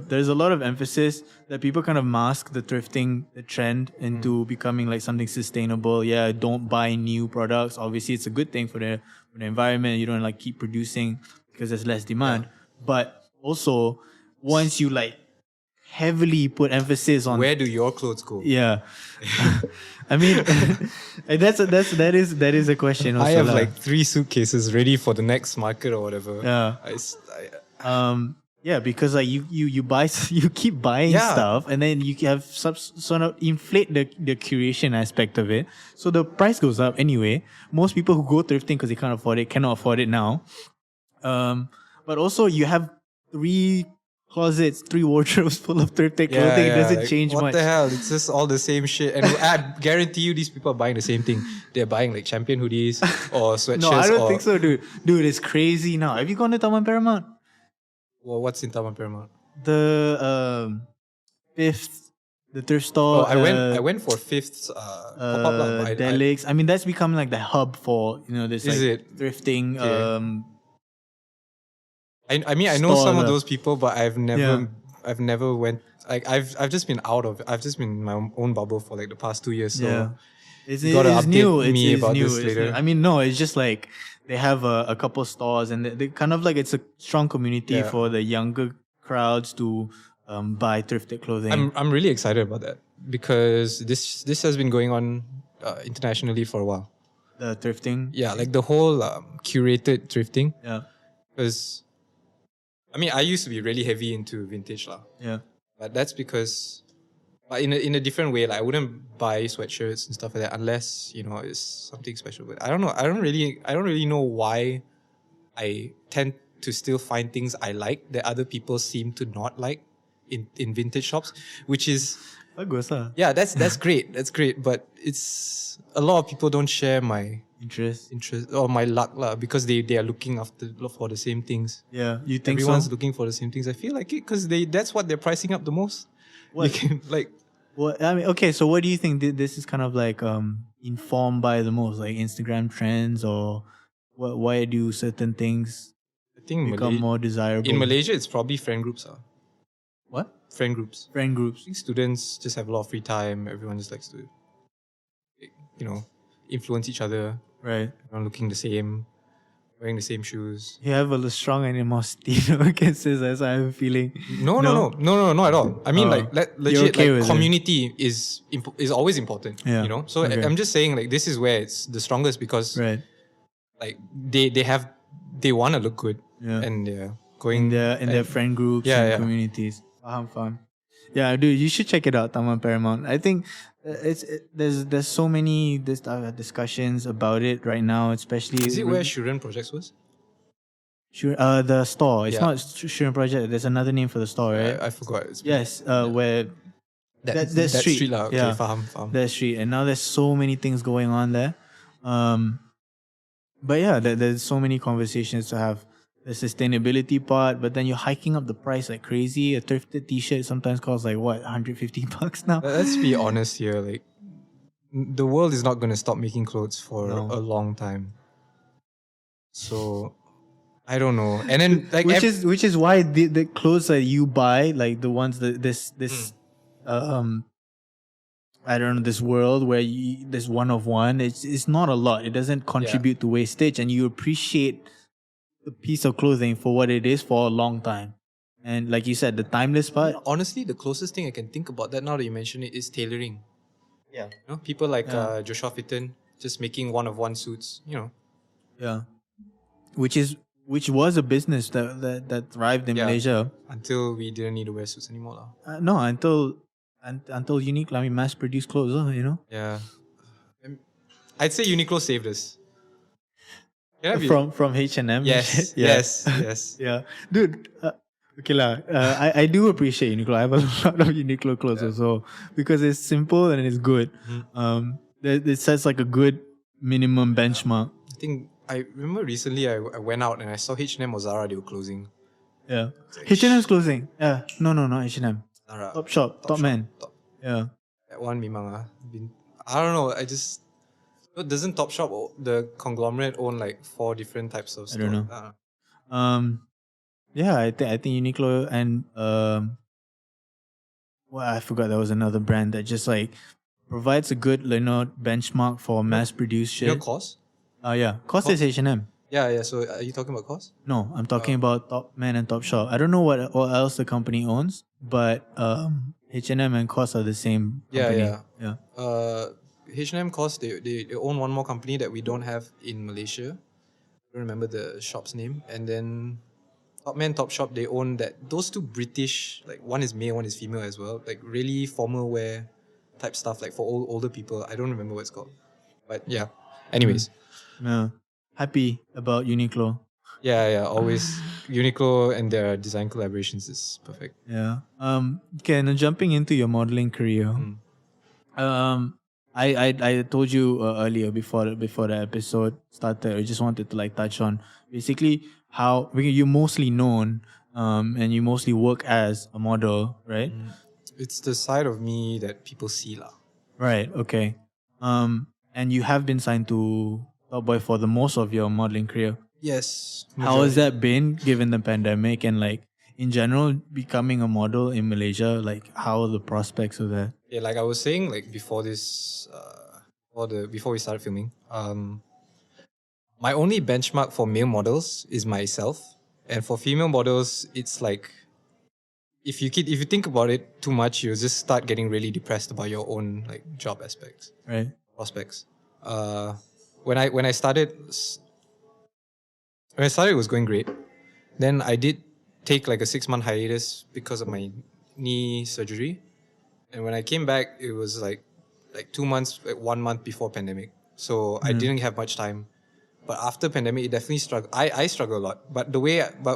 There's a lot of emphasis that people kind of mask the thrifting, the trend into becoming like something sustainable. Yeah, don't buy new products. Obviously, it's a good thing for the environment. You don't like keep producing because there's less demand. But also, once you like heavily put emphasis on Where do your clothes go? yeah, I mean that is a question. Also, I have lah. like 3 suitcases ready for the next market or whatever. Yeah. Yeah, because like you buy you keep buying Yeah. stuff and then you have sort of inflate the curation aspect of it, so the price goes up anyway. Most people who go thrifting because they can't afford it cannot afford it now. But also you have 3 closets, 3 wardrobes full of thrifted clothing. It doesn't like, change what much. the hell? It's just all the same shit. And I guarantee you, these people are buying the same thing. They're buying like Champion hoodies or sweatshirts. No, I don't think so, dude. Dude, it's crazy now. Have you gone to Taman Paramount? Well, what's in Taman Paramount? The fifth, the thrift store. Oh, I went for Fifth's pop-up lah, but Delix. I mean, that's become like the hub for this Is like it? thrifting. Okay. I mean I know store some of lah. those people, but I've Yeah. never went like I've just been out of I've just been in my own bubble for like the past 2 years. So Yeah, it's, you gotta it's update new. me It's about new. this It's later. new. I mean, no, it's just like they have a couple stores and they kind of like it's a strong community Yeah. for the younger crowds to buy thrifted clothing. I'm really excited about that because this has been going on internationally for a while. The thrifting. Yeah, like the whole curated thrifting. Yeah. Because I mean, I used to be really heavy into vintage lah, Yeah. but that's because, but in a different way. Like I wouldn't buy sweatshirts and stuff like that unless it's something special. But I don't know. I don't really know why I tend to still find things I like that other people seem to not like in vintage shops, which is Bagus lah. yeah, that's great. That's great. But it's a lot of people don't share my Interest. or my luck lah because they are looking for the same things. Yeah. You think Everyone's so? looking for the same things. I feel like it because that's what they're pricing up the most. What? You can like Well, I mean, okay. So, what do you think? This is kind of like informed by the most, like Instagram trends, or what? Why do certain things I think become more desirable? in Malaysia it's probably friend groups. What? Friend groups. Friend I groups. think students just have a lot of free time. Everyone just likes to influence each other. Right. Everyone looking the same. wearing the same shoes. You have a strong animosity against this, as I have a feeling. No, not at all. I mean, Oh. You're legit, okay like with it. community is always important. Yeah. You know, so Okay. I'm just saying, like, this is where it's the strongest because Right. like they want to look good, Yeah. and they're going In their friend groups Yeah, and yeah. communities. Faham. Yeah, dude, you should check it out, Taman Paramount. I think there's so many discussions about it right now, especially. Is it where Shuren Projects was? Sure, the store. It's Yeah. not Shuren Project. There's another name for the store, right? I forgot. It's Yes, where that street. lah. Okay, Yeah. faham. that street, and now there's so many things going on there. But yeah, there's so many conversations to have. The sustainability part, but then you're hiking up the price like crazy. A thrifted T-shirt sometimes costs like what, $150 now. Let's be honest here. Like, the world is not going to stop making clothes for No. a long time. So, I don't know. And then, like, which is why the clothes that you buy, like the ones that this I don't know, this world where this one of one, it's not a lot. It doesn't contribute to wastage, and you appreciate the piece of clothing for what it is for a long time. And like you said, the timeless part. honestly, the closest thing I can think about that now that you mention it is tailoring. Yeah. You know, people like Joshua Fitton just making one of one suits. You know, Yeah. Which was a business that thrived in Yeah. Malaysia. until we didn't need to wear suits anymore, lah. No, until Uniqlo, mass produced clothes, you know. Yeah, I'd say Uniqlo saved us. Can I be- From H&M. yes, Yeah. yes. Yeah, dude. Okay lah. I do appreciate Uniqlo. I have a lot of Uniqlo clothes also because it's simple and it's good. It sets like a good minimum benchmark. I think I remember recently I went out and I saw H&M or Zara, they were closing. Yeah. H&M's closing. Yeah. No, not H&M. Zara. Top Man. Top. Yeah. That one memang I don't know. Doesn't Topshop the conglomerate own like 4 different types of stores? I don't know. Yeah, I think Uniqlo and well, I forgot there was another brand that just like provides a good benchmark for mass produced shit. You know COS? Yeah, COS is H&M. Yeah. So are you talking about COS? No, I'm talking about Top Man and Topshop. I don't know what else the company owns, but H&M and COS are the same company. Yeah. H&M COS, they own one more company that we don't have in Malaysia. I don't remember the shop's name. And then Topman, Topshop, they own those two British, like one is male, one is female as well, like really formal wear type stuff, like for older people. I don't remember what it's called. But yeah. Anyways. Yeah. Happy about Uniqlo. Yeah, always Uniqlo and their design collaborations is perfect. Yeah. Okay, now jumping into your modeling career. I told you earlier before the episode started. I just wanted to like touch on basically how you're mostly known and you mostly work as a model, right? It's the side of me that people see lah. Right. Okay. And you have been signed to Topboi for the most of your modeling career. Yes. How has that been given the pandemic and like in general becoming a model in Malaysia? Like how are the prospects of that? Yeah, like I was saying, like before this, before we started filming, my only benchmark for male models is myself, and for female models, it's like if you think about it too much, you'll just start getting really depressed about your own like job aspects, Right. prospects. When I started, it was going great. Then I did take like a 6-month hiatus because of my knee surgery. And when I came back, it was like 2 months, like 1 month before pandemic. So I didn't have much time. But after pandemic, it definitely struggled. I struggle a lot. But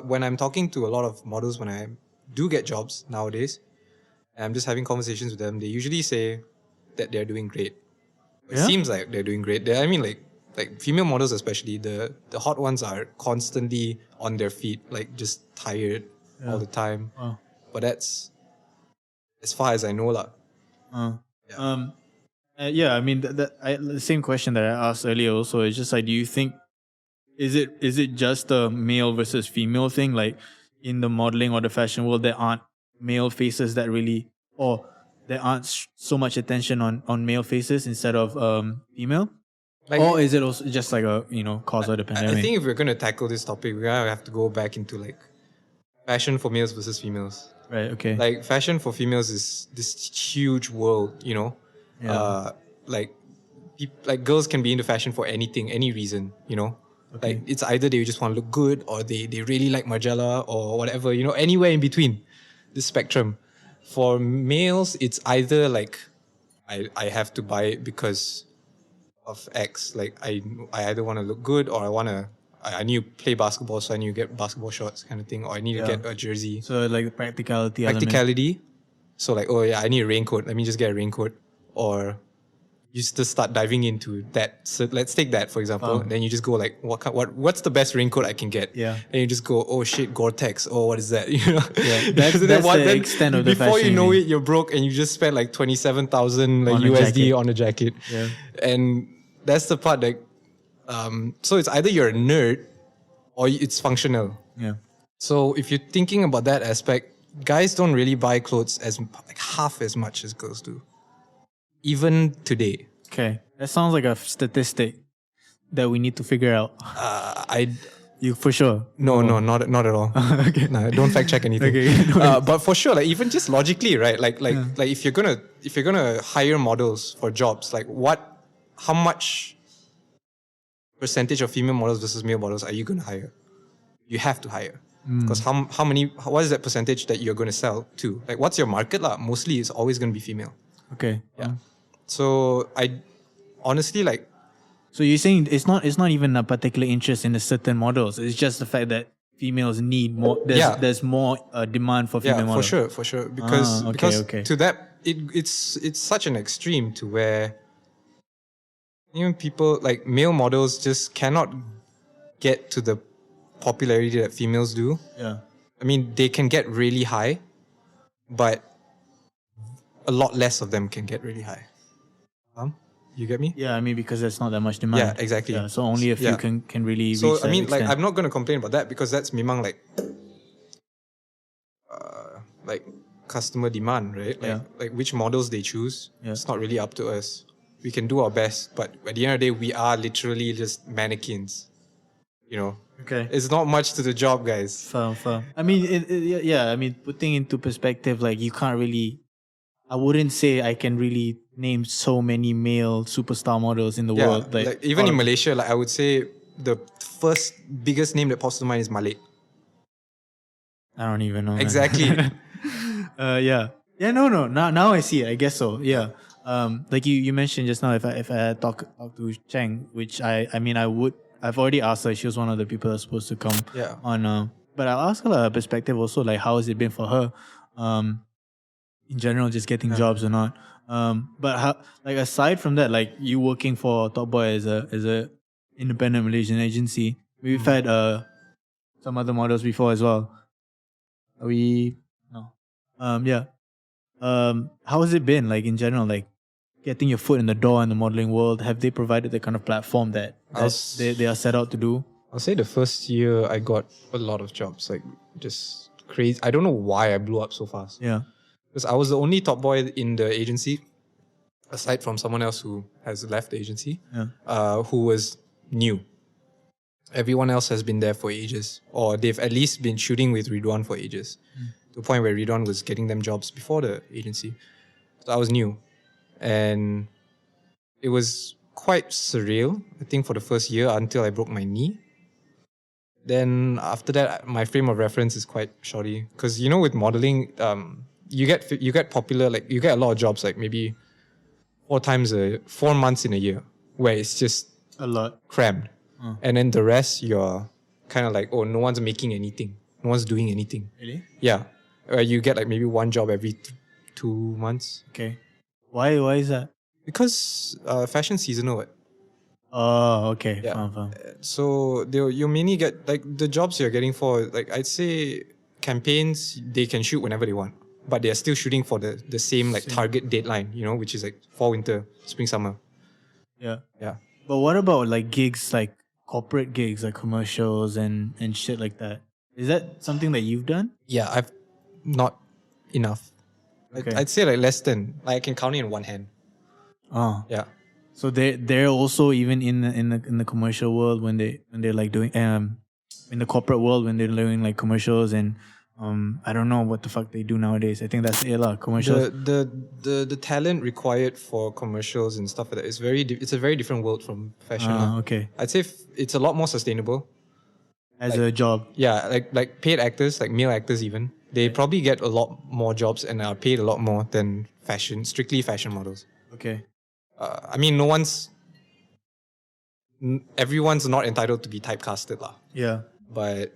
when I'm talking to a lot of models, when I do get jobs nowadays, and I'm just having conversations with them, they usually say that they're doing great. It seems like they're doing great. I mean, like female models especially, the hot ones are constantly on their feet, like just tired all the time. Wow. But that's as far as I know lah. I mean the same question that I asked earlier also is just like, do you think is it just a male versus female thing? Like in the modeling or the fashion world, there aren't male faces that really, or there aren't so much attention on male faces instead of female? Like, Or is it also just like a, cause of the pandemic? I think if we're going to tackle this topic, we're going to have to go back into like fashion for males versus females. Right, okay. Like fashion for females is this huge world, Yeah. Like like girls can be into fashion for anything, any reason, Okay. Like it's either they just want to look good or they really like Margiela or whatever, anywhere in between this spectrum. For males, it's either like I have to buy it because of X. Like I either want to look good or I need to play basketball, so I need to get basketball shorts kind of thing, or I need to Yeah. get a jersey. So like the practicality element. Practicality. So like, oh yeah, I need a raincoat. Let me just get a raincoat. Or you just start diving into that. So let's take that for example. Then you just go like, what's the best raincoat I can get? Yeah. And you just go, oh shit, Gore-Tex. Oh, what is that? Yeah, that's Then the extent of the before fashion. you know it, you're broke and you just spent like 27,000 like On a USD jacket. on a jacket. Yeah. And that's the part that. So it's either you're a nerd or it's functional. Yeah. So if you're thinking about that aspect, guys don't really buy clothes as like half as much as girls do, even today. Okay. That sounds like a statistic that we need to figure out. You for sure. No, not at all. Okay. No, don't fact check anything. Okay. But for sure, like even just logically, right? Like if you're gonna hire models for jobs, like how much percentage of female models versus male models are you gonna hire? You have to hire. Because what is that percentage that you're going to sell to? Like, what's your market lah? Mostly it's always going to be female. Okay. Yeah. So I honestly like. So you're saying it's not even a particular interest in a certain models. It's just the fact that females need more. There's more demand for female models. For sure. Because okay. to that it's such an extreme to where even people like male models just cannot get to the popularity that females do. Yeah. I mean, they can get really high, but a lot less of them can get really high. You get me? Yeah, I mean, because there's not that much demand. Yeah, exactly. Yeah, so only a few can really So, reach that I mean, like, extent. I'm not going to complain about that because that's memang like customer demand, right? Like which models they choose. Yeah. It's not really up to us. We can do our best, but at the end of the day, we are literally just mannequins. Okay. It's not much to the job, guys. Firm. I mean, I mean, putting into perspective, like you can't really. I wouldn't say I can really name so many male superstar models in the world. Like even in Malaysia, like I would say the first biggest name that pops to mind is Malik. I don't even know. Exactly. Yeah. No. Now I see it. I guess so. Yeah. Like you mentioned just now, if I talk to Cheng, which I mean I would. I've already asked her. She was one of the people that's supposed to come on. But I'll ask her perspective also, like how has it been for her, in general, just getting jobs or not. But how, like aside from that, like you working for Topboi as a independent Malaysian agency, we've had some other models before as well. How has it been like in general, like getting your foot in the door in the modeling world? Have they provided the kind of platform that they are set out to do? I'll say the first year I got a lot of jobs, like just crazy. I don't know why I blew up so fast. Yeah. Because I was the only top boy in the agency, aside from someone else who has left the agency, who was new. Everyone else has been there for ages, or they've at least been shooting with Ridwan for ages, to the point where Ridwan was getting them jobs before the agency. So I was new. And it was quite surreal, I think, for the first year until I broke my knee. Then after that, my frame of reference is quite shoddy. Because, with modeling, you get popular, like you get a lot of jobs, like maybe 4 months in a year, where it's just a lot crammed. And then the rest, you're kind of like, oh, no one's making anything. No one's doing anything. Really? Yeah. You get like maybe 1 job every 2 months. Okay. Why is that? Because fashion seasonal. Oh, okay. Yeah. Fine. So you mainly get like the jobs you're getting for, like I'd say campaigns, they can shoot whenever they want, but they're still shooting for the same like target deadline, which is like fall, winter, spring, summer. Yeah. Yeah. But what about like gigs, like corporate gigs, like commercials and shit like that? Is that something that you've done? Yeah, I've not enough. Okay. I'd say like less than, like I can count it in one hand. Oh. Yeah. So they're also even in the commercial world when they're like doing in the corporate world when they're doing like commercials and I don't know what the fuck they do nowadays. I think that's it lah, commercials. The talent required for commercials and stuff like that is it's a very different world from fashion. Okay. I'd say it's a lot more sustainable. As a job. Yeah, like paid actors, like male actors even, they probably get a lot more jobs and are paid a lot more than strictly fashion models. Okay. I mean, everyone's not entitled to be typecasted lah. Yeah. But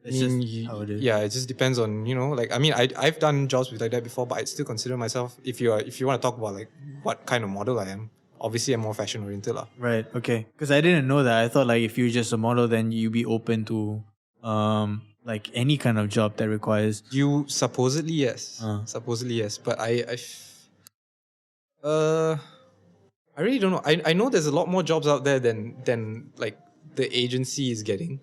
It's just how it is. yeah, it just depends on, like, I mean, I've done jobs with like that before, but I still consider myself, if you want to talk about like what kind of model I am, obviously I'm more fashion oriented lah. Right. Okay. Because I didn't know that. I thought like if you're just a model, then you'd be open to like any kind of job that requires. You supposedly yes, but I really don't know. I know there's a lot more jobs out there than like the agency is getting.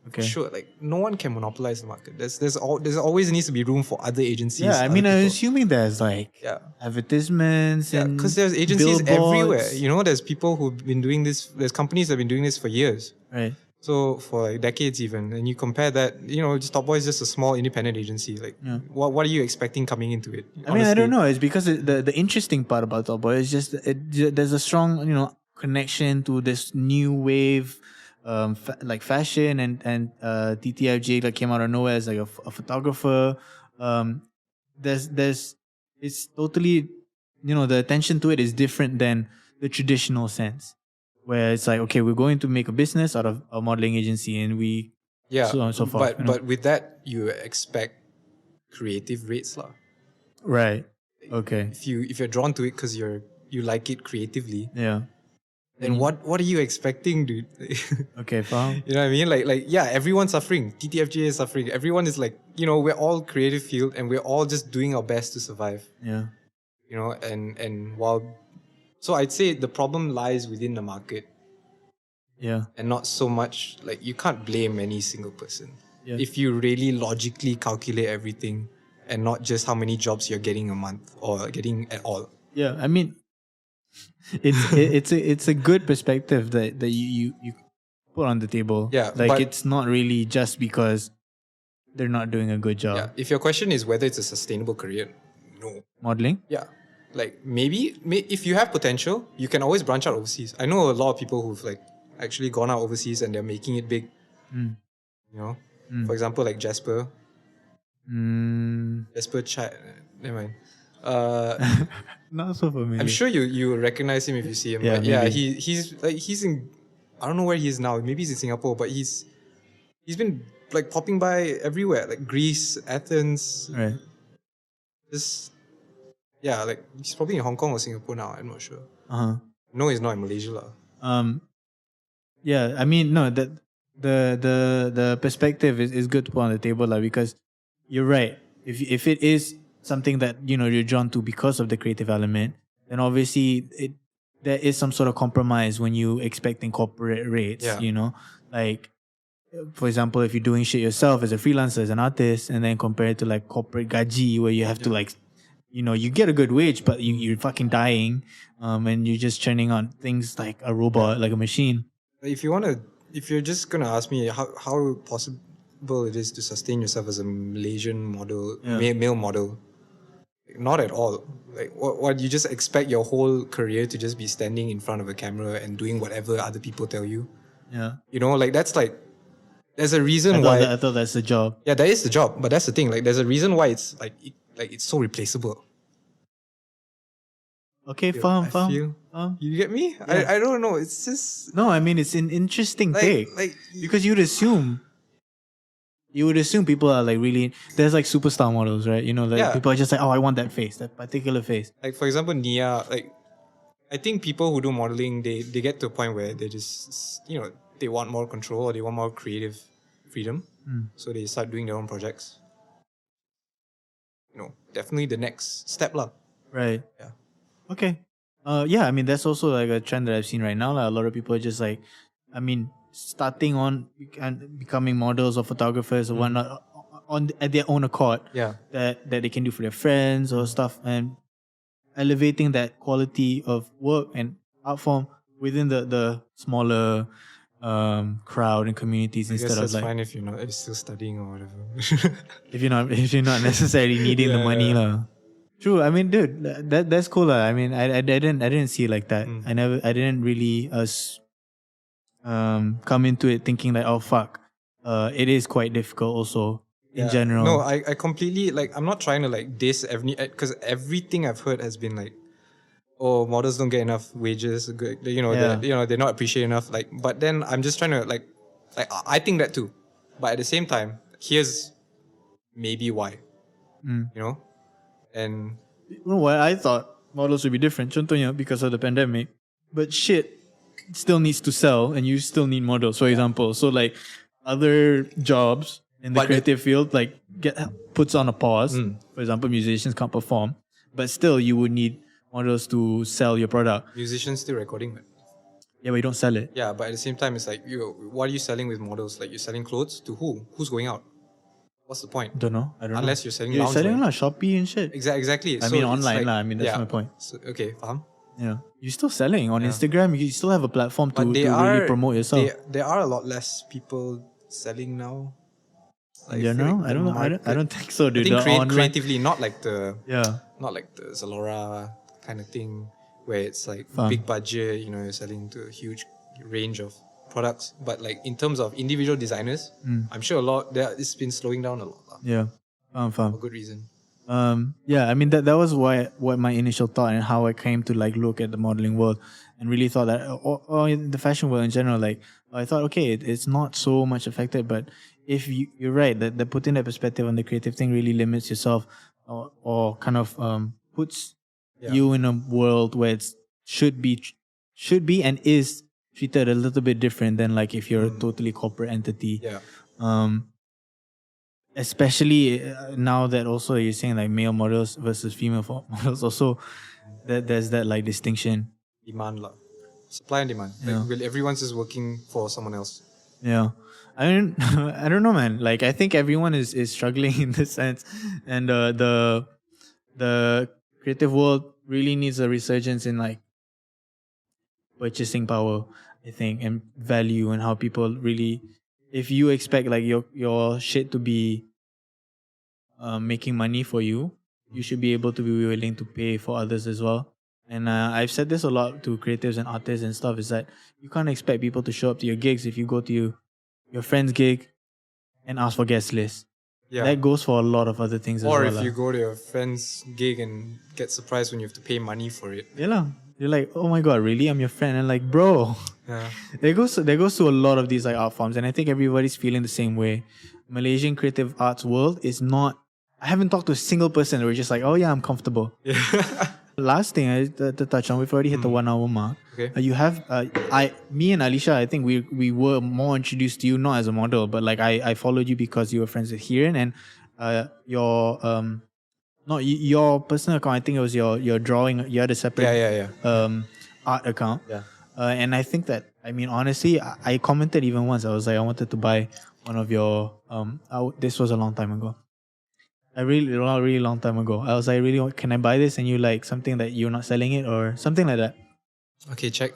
Okay. Sure, like no one can monopolize the market. There's always needs to be room for other agencies. Yeah, I mean, other I'm people. assuming there's like Yeah, advertisements and because there's agencies billboards. everywhere. There's people who've been doing this. There's companies that have been doing this for years. Right. So for like decades even, and you compare that, just Topboi is just a small independent agency. Like, what are you expecting coming into it? I mean, I don't know. It's because the interesting part about Topboi is just there's a strong connection to this new wave, like fashion and TTFJ that came out of nowhere as like a photographer. There's it's totally the attention to it is different than the traditional sense. Where it's like, okay, we're going to make a business out of a modeling agency and so on and so forth. But with that, you expect creative rates lah. Right. Okay. If you're drawn to it because you like it creatively, Yeah. then what are you expecting, dude? Okay, fine. You know what I mean? Like yeah, everyone's suffering. TTFJ is suffering. Everyone is like, we're all creative field and we're all just doing our best to survive. Yeah. And while. So I'd say the problem lies within the market. Yeah. And not so much, like, you can't blame any single person. Yeah. If you really logically calculate everything and not just how many jobs you're getting a month or getting at all. Yeah, I mean, it's a good perspective that you put on the table. Yeah, like but it's not really just because they're not doing a good job. Yeah, if your question is whether it's a sustainable career, no. Modeling? Yeah. Like maybe if you have potential, you can always branch out overseas. I know a lot of people who've like actually gone out overseas and they're making it big. For example, like Jasper. Jasper Chai. Never mind. Not so familiar. I'm sure you recognize him if you see him. Yeah, but yeah, maybe. he's in. I don't know where he is now. Maybe he's in Singapore, but he's been like popping by everywhere, like Greece, Athens. Right. Just. Yeah, like he's probably in Hong Kong or Singapore now. I'm not sure. No, he's not in Malaysia lah. Yeah, I mean, no, that the perspective is good to put on the table lah, because you're right. If it is something that you're drawn to because of the creative element, then obviously there is some sort of compromise when you expecting corporate rates. Yeah. Like for example, if you're doing shit yourself as a freelancer, as an artist, and then compare it to like corporate gaji where you have to like. You get a good wage, but you're fucking dying, and you're just churning on things like a robot, like a machine. If you're just gonna ask me how possible it is to sustain yourself as a Malaysian model, male model, not at all. Like what you just expect your whole career to just be standing in front of a camera and doing whatever other people tell you. Yeah. Like that's like there's a reason why. I thought that's the job. Yeah, that is the job, but that's the thing. Like there's a reason why it's like. It's so replaceable. Okay, You get me? Yeah. I don't know. It's just no. I mean, it's an interesting take because you would assume people are like really. There's like superstar models, right? People are just like, oh, I want that face, that particular face. Like for example, Nia. Like, I think people who do modeling, they get to a point where they just they want more control or they want more creative freedom, so they start doing their own projects. Definitely the next step lah. Right. Yeah. Okay. Yeah, I mean, that's also like a trend that I've seen right now. Like, a lot of people are just like, I mean, starting on and becoming models or photographers or whatnot at their own accord. Yeah. That they can do for their friends or stuff, and elevating that quality of work and art form within the smaller crowd and communities I guess instead of that's like fine if you're not still studying or whatever. if you're not necessarily needing the money lah. True. I mean, dude, that's cool lah. I mean, I didn't see it like that. Mm. I didn't really come into it thinking like, oh fuck, it is quite difficult also in general. No, I completely like. I'm not trying to like diss because everything I've heard has been like, oh, models don't get enough wages. Yeah. They're not appreciated enough. Like, but then I'm just trying to like I think that too, but at the same time, here's maybe why. Mm. You know, and You know what? I thought models would be different, contohnya because of the pandemic. But shit still needs to sell, and you still need models. For example, so like other jobs in the But creative field, like puts on a pause. For example, musicians can't perform, but still you would need models to sell your product. musicians still recording, man. Yeah, but you don't sell it. Yeah, but at the same time, it's like what are you selling with models? Like you're selling clothes to who? Who's going out? What's the point? Don't know. I don't know. Unless you're selling You're selling loungewear. like Shopee and shit. Exactly. I mean online lah. I mean that's my point. So, okay, faham? Yeah, you're still selling on Instagram. You still have a platform to really promote yourself. There are a lot less people selling now. In general, I don't know. I don't think so, I dude. think The online- creatively, not like the Zalora kind of thing where it's like Faham. big budget. You know, you're selling to a huge range of products. But like in terms of individual designers, I'm sure it's been slowing down a lot lah, Yeah, for faham. good reason. Yeah, I mean that was what my initial thought and how I came to like look at the modeling world and really thought that or in the fashion world in general, like I thought okay, it's not so much affected, but if you're right that putting that perspective on the creative thing really limits yourself or kind of puts you in a world where it should be and is treated a little bit different than like if you're a totally corporate entity. Yeah. Especially now that also you're saying like male models versus female models, also that there's that like distinction. Demand lah. Supply and demand. Like everyone's just working for someone else. Yeah, I mean, I don't know, man. Like I think everyone is struggling in this sense, and the creative world really needs a resurgence in like purchasing power, I think, and value, and how people really, if you expect like your shit to be making money for you, you should be able to be willing to pay for others as well. And I've said this a lot to creatives and artists and stuff, is that you can't expect people to show up to your gigs if you go to your friend's gig and ask for guest list. Yeah. That goes for a lot of other things Or as well. if you go to your friend's gig and get surprised when you have to pay money for it. Yeah, lah. You're like, oh my god, really? I'm your friend. And like, bro, Yeah. there goes to a lot of these like art forms, and I think everybody's feeling the same way. Malaysian creative arts world is not. I haven't talked to a single person who was just like, oh yeah, I'm comfortable. Last thing to touch on, we've already hit the 1 hour mark. Okay. You have me and Alicia. I think we were more introduced to you not as a model, but like I followed you because you were friends with Hiran, and your not your personal account. I think it was your drawing. You had a separate art account. Yeah. And I think that, I mean, honestly, I commented even once. I was like, I wanted to buy one of your this was a long time ago. A really long time ago. I was like, can I buy this? And you like something that you're not selling it or something like that. Okay, check.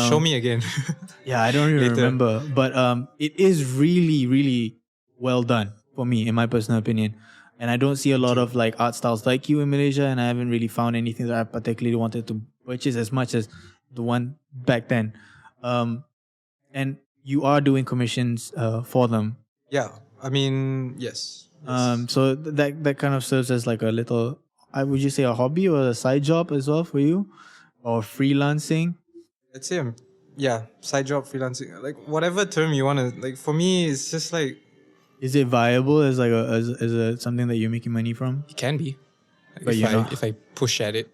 Show me again. Yeah, I don't really Later. remember. But it is really, really well done for me, in my personal opinion. And I don't see a lot of like art styles like you in Malaysia, and I haven't really found anything that I particularly wanted to purchase as much as the one back then. And you are doing commissions for them. Yeah. I mean, yes. So that kind of serves as like a little, would you say a hobby or a side job as well for you, or freelancing? Let's say side job, freelancing, like whatever term you want to, like for me, it's just like, is it viable as like as something that you're making money from? it can be. Like But if I push at it,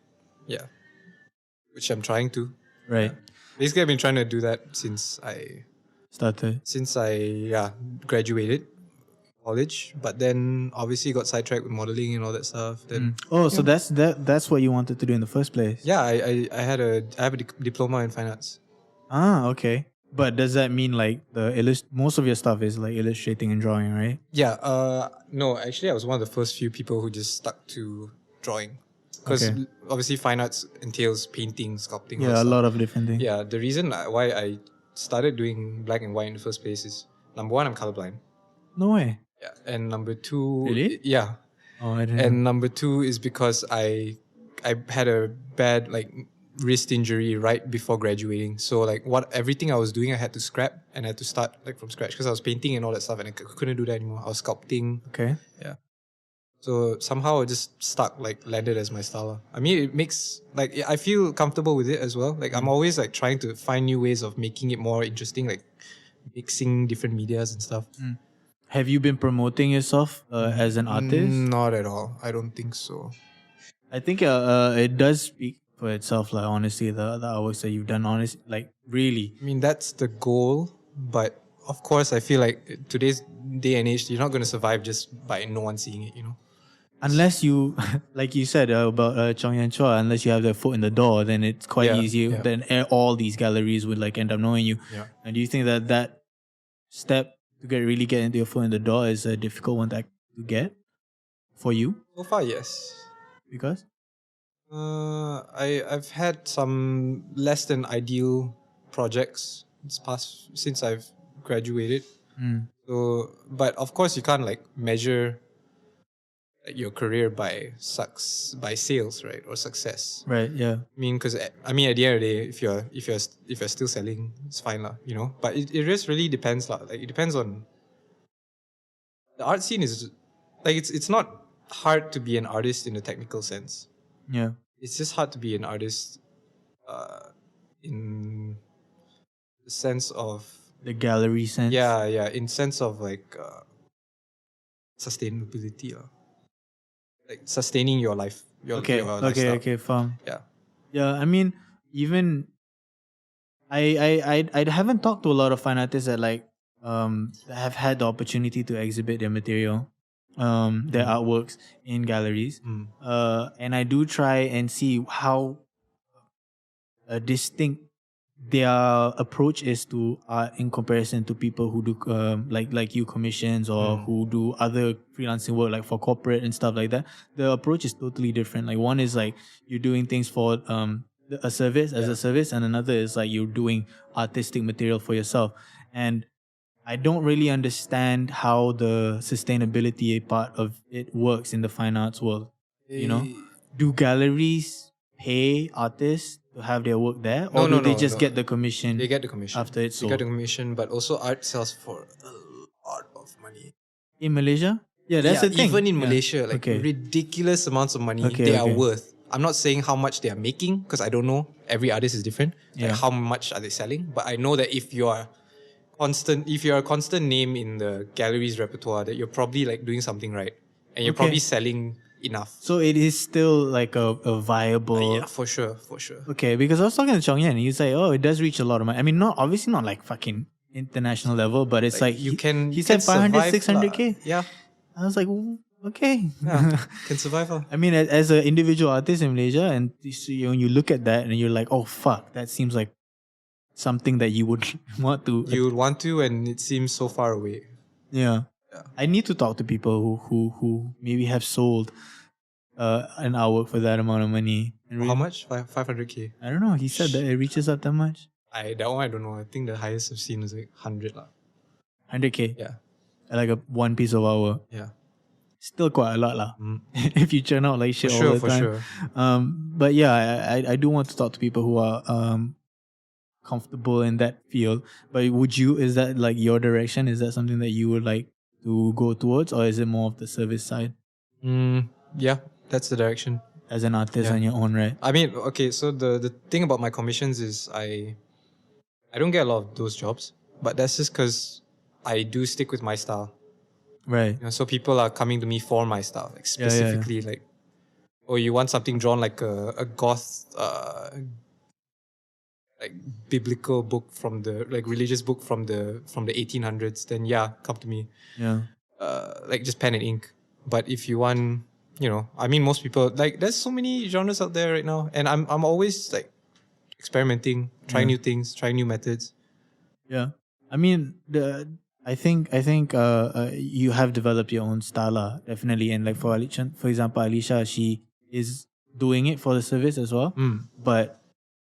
yeah. Which I'm trying to. Right. Basically, I've been trying to do that since I graduated college, but then obviously got sidetracked with modeling and all that stuff. Then So that's what you wanted to do in the first place. yeah, I have a diploma in finance. Okay. But does that mean like most of your stuff is like illustrating and drawing, right? Yeah. No, actually, I was one of the first few people who just stuck to drawing because Okay. obviously fine arts entails painting, sculpting. all Yeah, that a stuff. lot of different things. Yeah, the reason why I started doing black and white in the first place is number one, I'm colorblind. No way. Yeah, and number two, Really? yeah, Oh, I didn't know. and number two is because I had a bad like wrist injury right before graduating. So like everything I was doing, I had to scrap and I had to start like from scratch because I was painting and all that stuff, and I couldn't do that anymore. I was sculpting. Okay. Yeah. So somehow it just stuck, like landed as my style. I mean, it makes like I feel comfortable with it as well. Like I'm always like trying to find new ways of making it more interesting, like mixing different medias and stuff. Have you been promoting yourself as an artist? Not at all. I don't think so. I think it does speak for itself. Like honestly, the artworks that you've done, like really. I mean, that's the goal, but of course, I feel like today's day and age, you're not going to survive just by no one seeing it. Unless you, like you said about Chong Yan Chua, unless you have the foot in the door, then it's quite Yeah, easy. yeah. Then all these galleries would like end up knowing you. Yeah. And do you think that step to really get into your foot in the door is a difficult one to get for you? So far, yes. Because I've had some less than ideal projects since I've graduated. So, but of course, you can't like measure your career by sales, right, or success. right, yeah, I mean, because at the end of the day, if you're still selling, it's fine lah, But it just really depends lah. Like it depends on the art scene is like it's not hard to be an artist in a technical sense. yeah. It's just hard to be an artist, in the sense of The gallery sense. in sense of like sustainability, like sustaining your life. Okay, your okay, lifestyle. fine. Yeah. Yeah, I mean, even I haven't talked to a lot of fine artists that like have had the opportunity to exhibit their material, their artworks in galleries. And I do try and see how distinct their approach is to art in comparison to people who do like you commissions or who do other freelancing work like for corporate and stuff like that. The approach is totally different. Like one is like you're doing things for a service as a service, and another is like you're doing artistic material for yourself. And I don't really understand how the sustainability part of it works in the fine arts world. Do galleries pay artists to have their work there, or do they just get the commission? They get the commission after it's They get sold? the commission, but also art sells for a lot of money. In Malaysia? Yeah, that's the thing. Even in Yeah. Malaysia, like Okay. ridiculous amounts of money Okay, they are okay. worth. I'm not saying how much they are making because I don't know. Every artist is different. Yeah. Like how much are they selling? But I know that if you're a constant name in the gallery's repertoire, that you're probably like doing something right, and you're Okay. probably selling enough. So it is still like a viable. Yeah, for sure. Okay, because I was talking to Chong Yan, and he's like, "Oh, it does reach a lot of money." I mean, obviously not like fucking international level, but it's like you can. He you said can 500, survive 600K. lah. Yeah, I was like, okay. yeah, can survive. I mean, as an individual artist in Malaysia, and when you look at that, and you're like, "Oh fuck, that seems like something that you would want to." You would want to, and it seems so far away. Yeah. I need to talk to people who maybe have sold an artwork for that amount of money. And How much? 500K. I don't know. He said that it reaches up that much. That one I don't know. I think the highest I've seen is like 100 lah. 100K. Yeah, Like one piece of artwork. yeah. Still quite a lot lah. If you churn out like shit all the For time. sure. But yeah, I do want to talk to people who are comfortable in that field. But is that like your direction? Is that something that you would like to go towards, or is it more of the service side Yeah, that's the direction. as an artist on your own, right? I mean, okay, so the thing about my commissions is I don't get a lot of those jobs, but that's just because I do stick with my style. Right. So people are coming to me for my style, like Yeah, yeah, yeah. specifically like, oh, you want something drawn like a goth, like biblical book from the like religious book from the 1800s, then yeah, come to me. Yeah. Like just pen and ink. But if you want, I mean, most people like there's so many genres out there right now, and I'm always like experimenting, trying new things, trying new methods. Yeah. I mean, I think you have developed your own style, definitely. And like for example, Alicia, she is doing it for the service as well. But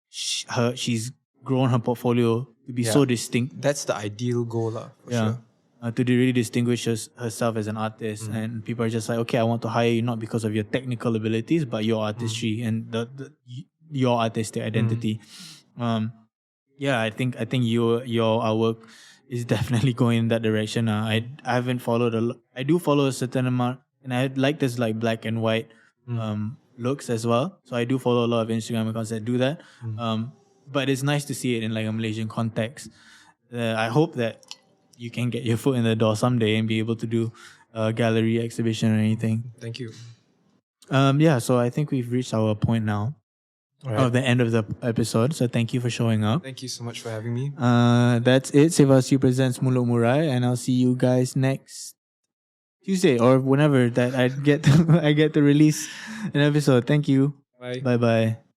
she's grown her portfolio to be so distinct. That's the ideal goal, for Yeah. sure. To really distinguish herself as an artist, and people are just like, okay, I want to hire you not because of your technical abilities, but your artistry and your artistic identity. Yeah, I think your artwork is definitely going in that direction. I haven't followed I do follow a certain amount, and I like this like black and white looks as well. So I do follow a lot of Instagram accounts that do that. But it's nice to see it in like a Malaysian context. I hope that you can get your foot in the door someday and be able to do a gallery exhibition or anything. Thank you. Yeah, so I think we've reached our point now of the end of the episode. So thank you for showing up. Thank you so much for having me. That's it. Sivasu presents Mulut Murai, and I'll see you guys next Tuesday or whenever that I get to release an episode. Thank you. Bye. Bye bye.